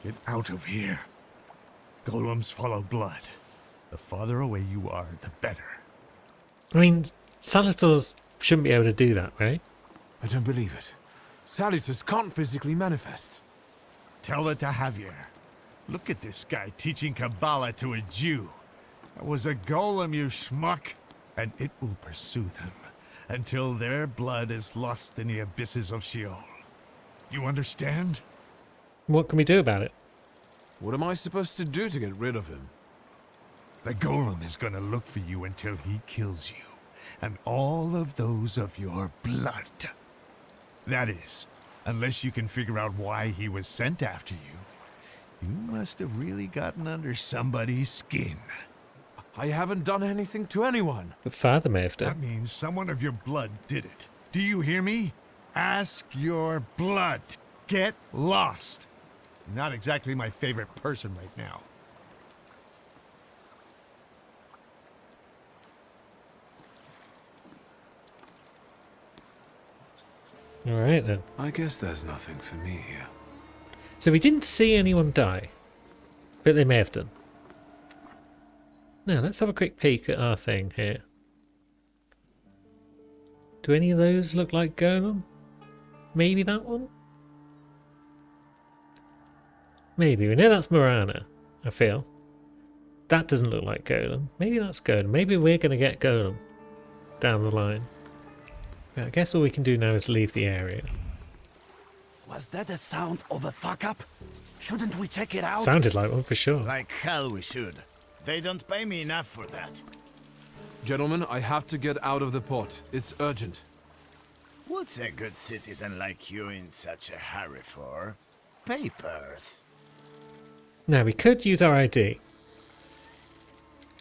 Get out of here. Golems follow blood. The farther away you are, the better. I mean, Salvators shouldn't be able to do that, right? I don't believe it. Salutors can't physically manifest. Tell it to Javier. Look at this guy teaching Kabbalah to a Jew. That was a golem, you schmuck. And it will pursue them until their blood is lost in the abysses of Sheol. You understand? What can we do about it? What am I supposed to do to get rid of him? The golem is gonna look for you until he kills you, and all of those of your blood. That is, unless you can figure out why he was sent after you. You must have really gotten under somebody's skin. I haven't done anything to anyone. But Father may have done. That means someone of your blood did it. Do you hear me? Ask your blood. Get lost. You're not exactly my favorite person right now. Alright then. I guess there's nothing for me here. So we didn't see anyone die, but they may have done. Now let's have a quick peek at our thing here. Do any of those look like Golem? Maybe that one? Maybe. We know that's Morana, I feel. That doesn't look like Golem. Maybe that's Golem. Maybe we're going to get Golem down the line. But I guess all we can do now is leave the area. Was that the sound of a fuck-up? Shouldn't we check it out? Sounded like one for sure. Like hell we should. They don't pay me enough for that. Gentlemen, I have to get out of the port. It's urgent. What's a good citizen like you in such a hurry for? Papers. Now, we could use our ID.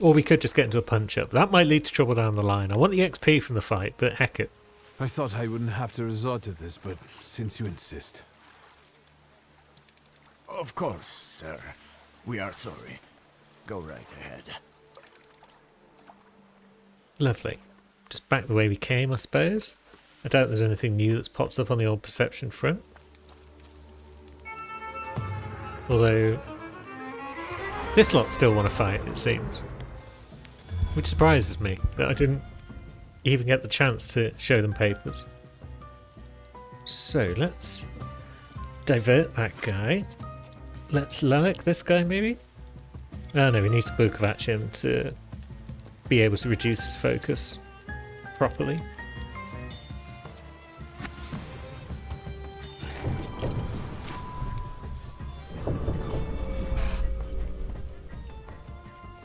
Or we could just get into a punch-up. That might lead to trouble down the line. I want the XP from the fight, but heck it. I thought I wouldn't have to resort to this, but since you insist. Of course, sir. We are sorry. Go right ahead. Lovely. Just back the way we came, I suppose. I doubt there's anything new that's popped up on the old perception front. Although, this lot still want to fight, it seems. Which surprises me, that I didn't even get the chance to show them papers. So, let's divert that guy. Let's Lanark this guy, maybe? Oh no, we need to Bukovac him to be able to reduce his focus properly.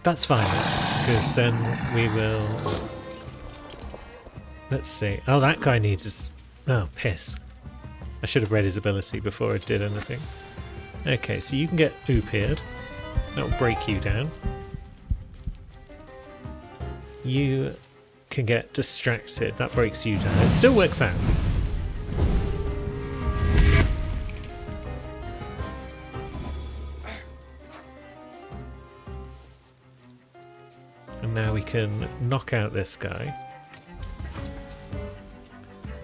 That's fine, because then we will... Let's see. Oh, that guy needs his... Oh, piss. I should have read his ability before I did anything. Okay, so you can get Upiered. That will break you down. You can get Distracted. That breaks you down. It still works out. And now we can knock out this guy.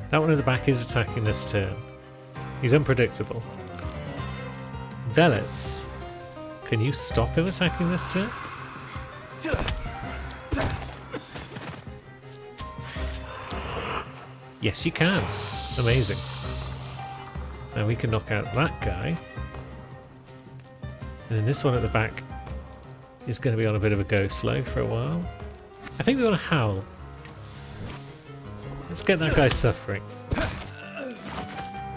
That one at the back is attacking this turn. He's unpredictable. Velez, can you stop him attacking this turn? Yes, you can. Amazing. Now we can knock out that guy. And then this one at the back is going to be on a bit of a go slow for a while. I think we want to howl. Let's get that guy suffering.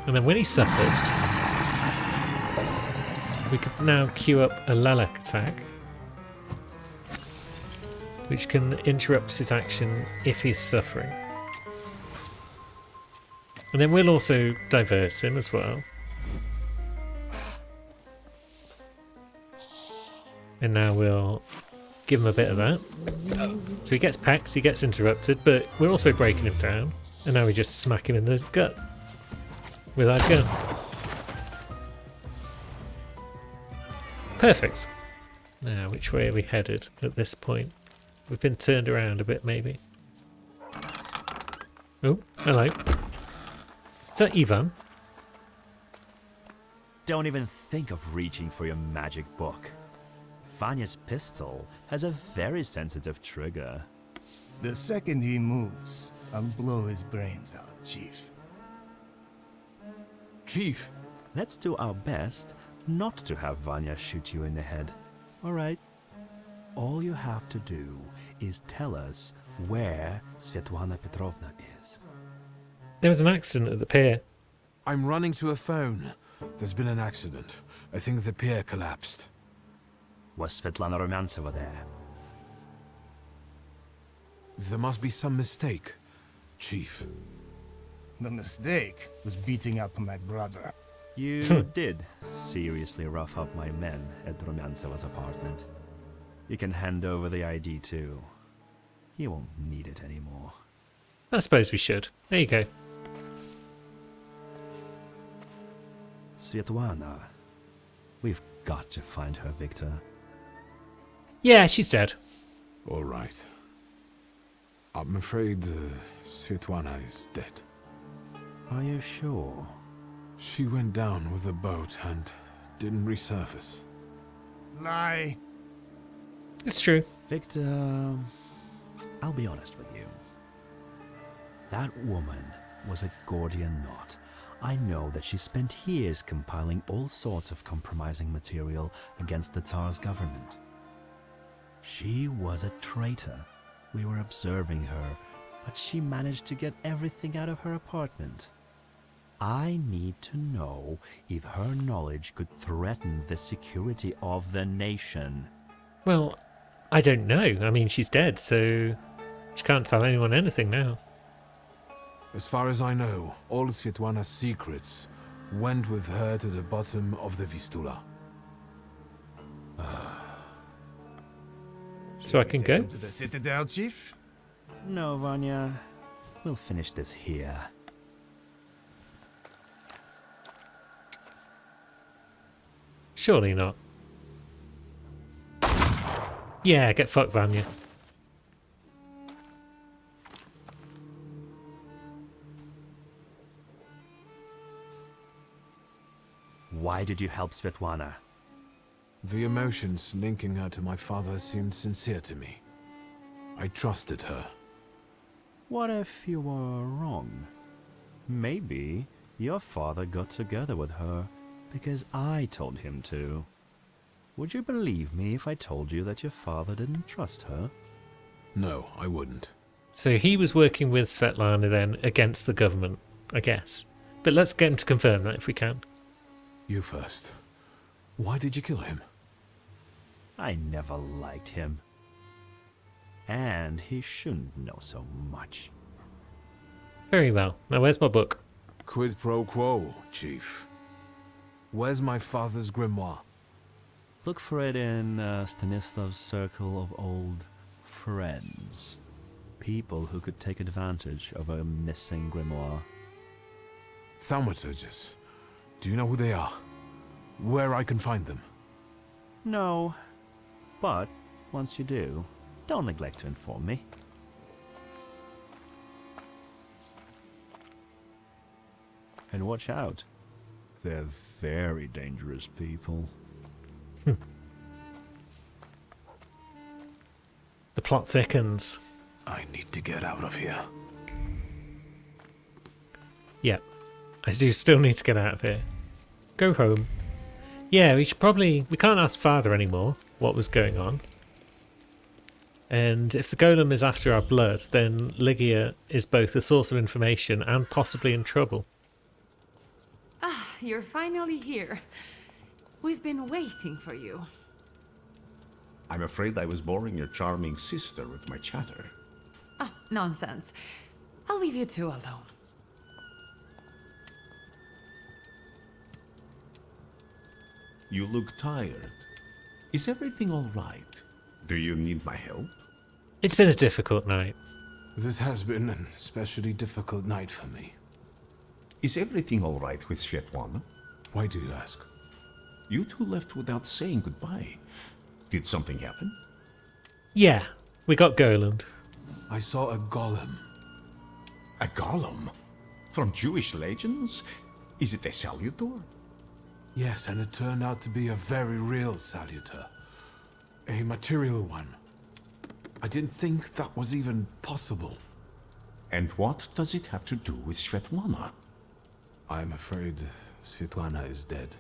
And then when he suffers, we can now queue up a Lelek attack, which can interrupt his action if he's suffering. And then we'll also diverse him as well. And now we'll give him a bit of that. So he gets pecked, he gets interrupted, but we're also breaking him down. And now we just smack him in the gut with our gun. Perfect. Now, which way are we headed at this point? We've been turned around a bit, maybe. Oh, hello. Is that Ivan? Don't even think of reaching for your magic book. Vanya's pistol has a very sensitive trigger. The second he moves, I'll blow his brains out, Chief. Chief, let's do our best not to have Vanya shoot you in the head. All right? All you have to do is tell us where Svetlana Petrovna is. There was an accident at the pier. I'm running to a phone. There's been an accident. I think the pier collapsed. Was Svetlana Rumyantseva there? There must be some mistake, Chief. The mistake was beating up my brother. You did seriously rough up my men at Rumyantseva's apartment. You can hand over the ID too. He won't need it anymore. I suppose we should. There you go. Svetlana. We've got to find her, Victor. Yeah, she's dead. All right. I'm afraid Svetlana is dead. Are you sure? She went down with the boat and didn't resurface. Lie. It's true. Victor, I'll be honest with you. That woman was a Gordian knot. I know that she spent years compiling all sorts of compromising material against the Tsar's government. She was a traitor. We were observing her, but she managed to get everything out of her apartment. I need to know if her knowledge could threaten the security of the nation. Well, I don't know. I mean, she's dead, so she can't tell anyone anything now. As far as I know, all Svetlana's secrets went with her to the bottom of the Vistula. So I can go? To the Citadel, Chief? No, Vanya. We'll finish this here. Surely not. Yeah, get fucked, Vanya. Why did you help Svetlana? The emotions linking her to my father seemed sincere to me. I trusted her. What if you were wrong? Maybe your father got together with her because I told him to. Would you believe me if I told you that your father didn't trust her? No, I wouldn't. So he was working with Svetlana then against the government, I guess. But let's get him to confirm that if we can. You first. Why did you kill him? I never liked him. And he shouldn't know so much. Very well. Now where's my book? Quid pro quo, Chief. Where's my father's grimoire? Look for it in Stanislav's circle of old friends. People who could take advantage of a missing grimoire. Thaumaturges. Do you know who they are? Where I can find them? No. But once you do, Don't neglect to inform me. And watch out. They're very dangerous people. The plot thickens. I need to get out of here. Yeah, I do still need to get out of here. Go home. Yeah, we can't ask Father anymore what was going on. And if the golem is after our blood, then Lygia is both a source of information and possibly in trouble. Ah, you're finally here. We've been waiting for you. I'm afraid I was boring your charming sister with my chatter. Ah, nonsense. I'll leave you two alone. You look tired. Is everything all right? Do you need my help? It's been a difficult night. This has been an especially difficult night for me. Is everything all right with Svetlana? Why do you ask? You two left without saying goodbye. Did something happen? Yeah, we got Goland. I saw a golem. A golem? From Jewish legends? Is it a salutor? Yes, and it turned out to be a very real salutor. A material one. I didn't think that was even possible. And what does it have to do with Svetlana? I'm afraid Svetlana is dead.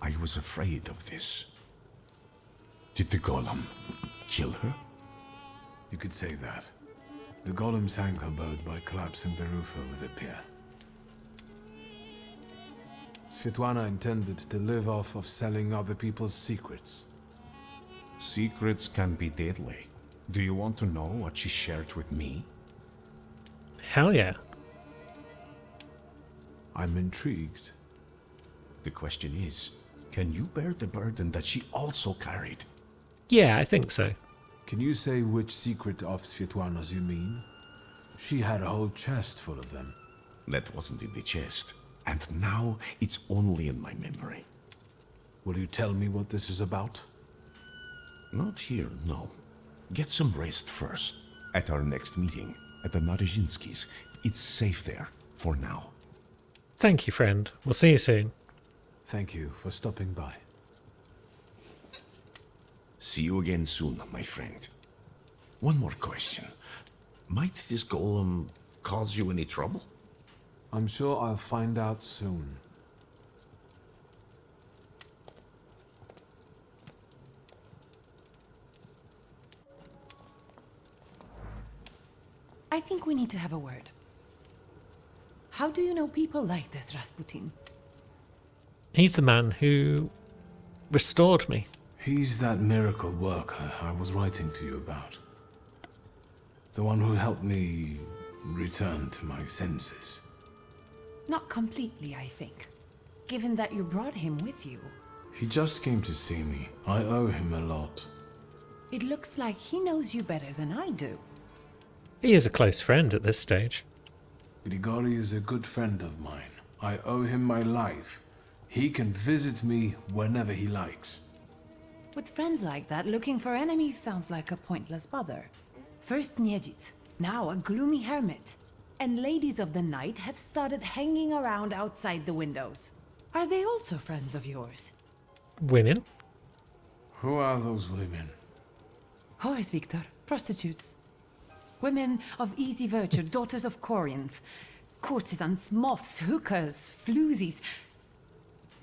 I was afraid of this. Did the golem kill her? You could say that. The golem sank her boat by collapsing the roof over the pier. Svetlana intended to live off of selling other people's secrets. Secrets can be deadly. Do you want to know what she shared with me? Hell yeah. I'm intrigued. The question is, can you bear the burden that she also carried? Yeah, I think so. Can you say which secret of Svetlana's you mean? She had a whole chest full of them. That wasn't in the chest. And now it's only in my memory. Will you tell me what this is about? Not here, no. Get some rest first. At our next meeting, at the Narezhinskys. It's safe there, for now. Thank you, friend. We'll see you soon. Thank you for stopping by. See you again soon, my friend. One more question. Might this golem cause you any trouble? I'm sure I'll find out soon. I think we need to have a word. How do you know people like this, Rasputin? He's the man who restored me. He's that miracle worker I was writing to you about. The one who helped me return to my senses. Not completely, I think. Given that you brought him with you. He just came to see me. I owe him a lot. It looks like he knows you better than I do. He is a close friend at this stage. Grigori is a good friend of mine. I owe him my life. He can visit me whenever he likes. With friends like that, looking for enemies sounds like a pointless bother. First Niedzic, now a gloomy hermit. And ladies of the night have started hanging around outside the windows. Are they also friends of yours? Women? Who are those women? Whores, Victor. Prostitutes. Women of easy virtue, daughters of Corinth. Courtesans, moths, hookers, floozies.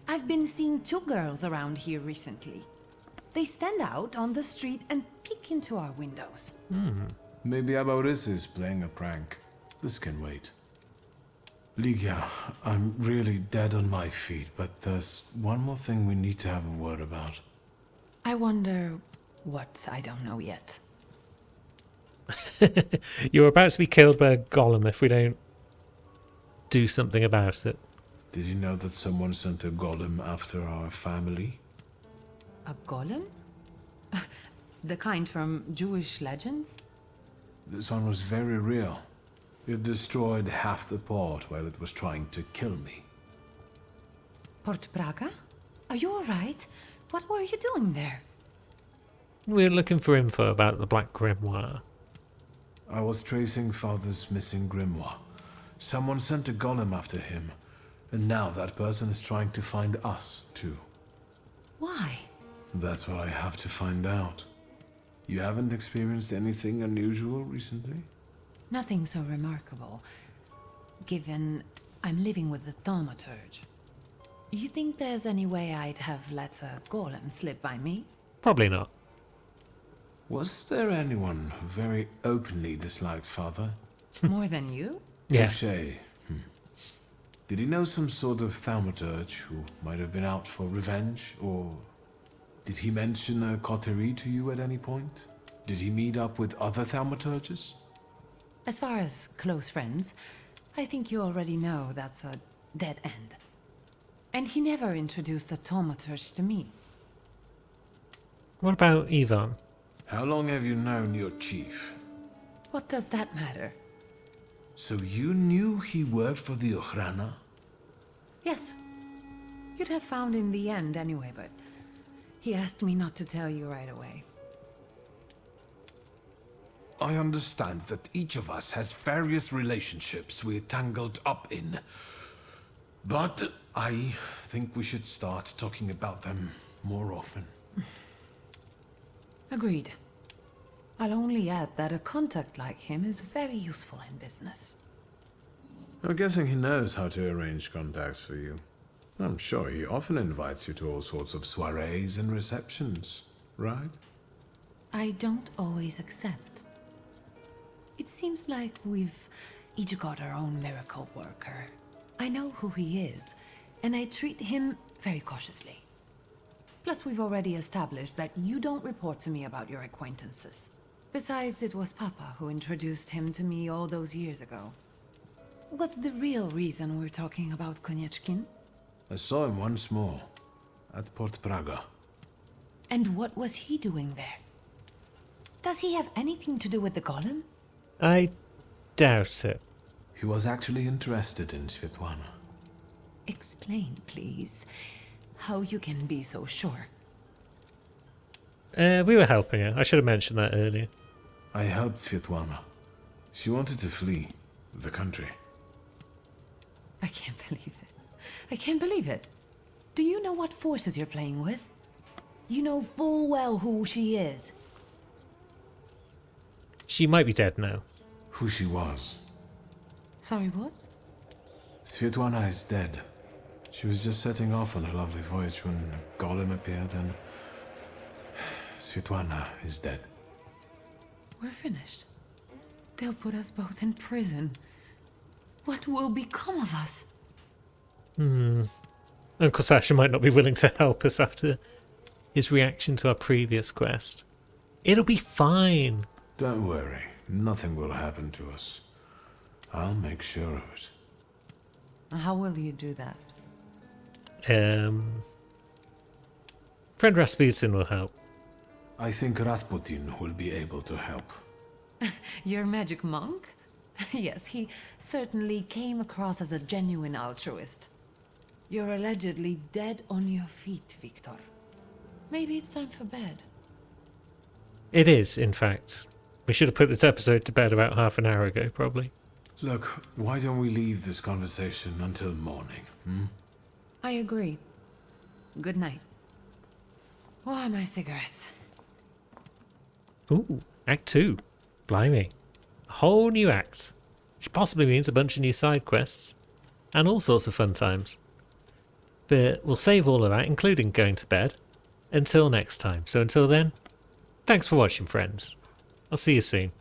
I've been seeing 2 girls around here recently. They stand out on the street and peek into our windows. Maybe Aboris is playing a prank. This can wait. Lygia, I'm really dead on my feet, but there's one more thing we need to have a word about. I wonder what I don't know yet. You're about to be killed by a golem if we don't do something about it. Did you know that someone sent a golem after our family? A golem? The kind from Jewish legends? This one was very real. It destroyed half the port while it was trying to kill me. Port Praga? Are you alright? What were you doing there? We're looking for info about the Black Grimoire. I was tracing Father's missing grimoire. Someone sent a golem after him, and now that person is trying to find us, too. Why? That's what I have to find out. You haven't experienced anything unusual recently? Nothing so remarkable, given I'm living with the thaumaturge. You think there's any way I'd have let a golem slip by me? Probably not. Was there anyone who very openly disliked Father? More than you? Yeah. Touché. Did he know some sort of thaumaturge who might have been out for revenge, or did he mention a coterie to you at any point? Did he meet up with other thaumaturges? As far as close friends, I think you already know that's a dead end. And he never introduced a thaumaturge to me. What about Ivan? How long have you known your chief? What does that matter? So you knew he worked for the Ochrana? Yes. You'd have found in the end anyway, but he asked me not to tell you right away. I understand that each of us has various relationships we're tangled up in. But I think we should start talking about them more often. Agreed. I'll only add that a contact like him is very useful in business. I'm guessing he knows how to arrange contacts for you. I'm sure he often invites you to all sorts of soirees and receptions, right? I don't always accept. It seems like we've each got our own miracle worker. I know who he is, and I treat him very cautiously. Plus, we've already established that you don't report to me about your acquaintances. Besides, it was Papa who introduced him to me all those years ago. What's the real reason we're talking about Konieczkin? I saw him once more, at Port Praga. And what was he doing there? Does he have anything to do with the golem? I doubt it. He was actually interested in Svetlana. Explain, please, how you can be so sure. We were helping her. I should have mentioned that earlier. I helped Svetlana. She wanted to flee the country. I can't believe it. I can't believe it. Do you know what forces you're playing with? You know full well who she is. She might be dead now. Who she was. Sorry, what? Svetlana is dead. She was just setting off on her lovely voyage when a golem appeared and... Svetlana is dead. We're finished. They'll put us both in prison. What will become of us? Uncle Sasha might not be willing to help us after his reaction to our previous quest. It'll be fine. Don't worry. Nothing will happen to us. I'll make sure of it. How will you do that? Friend Rasputin will help. I think Rasputin will be able to help. Your magic monk? Yes, he certainly came across as a genuine altruist. You're allegedly dead on your feet, Victor. Maybe it's time for bed. It is, in fact. We should have put this episode to bed about half an hour ago, probably. Look, why don't we leave this conversation until morning, I agree. Good night. Where are my cigarettes? Ooh, Act 2. Blimey. A whole new act. Which possibly means a bunch of new side quests. And all sorts of fun times. But we'll save all of that, including going to bed, until next time. So until then, thanks for watching, friends. I'll see you soon.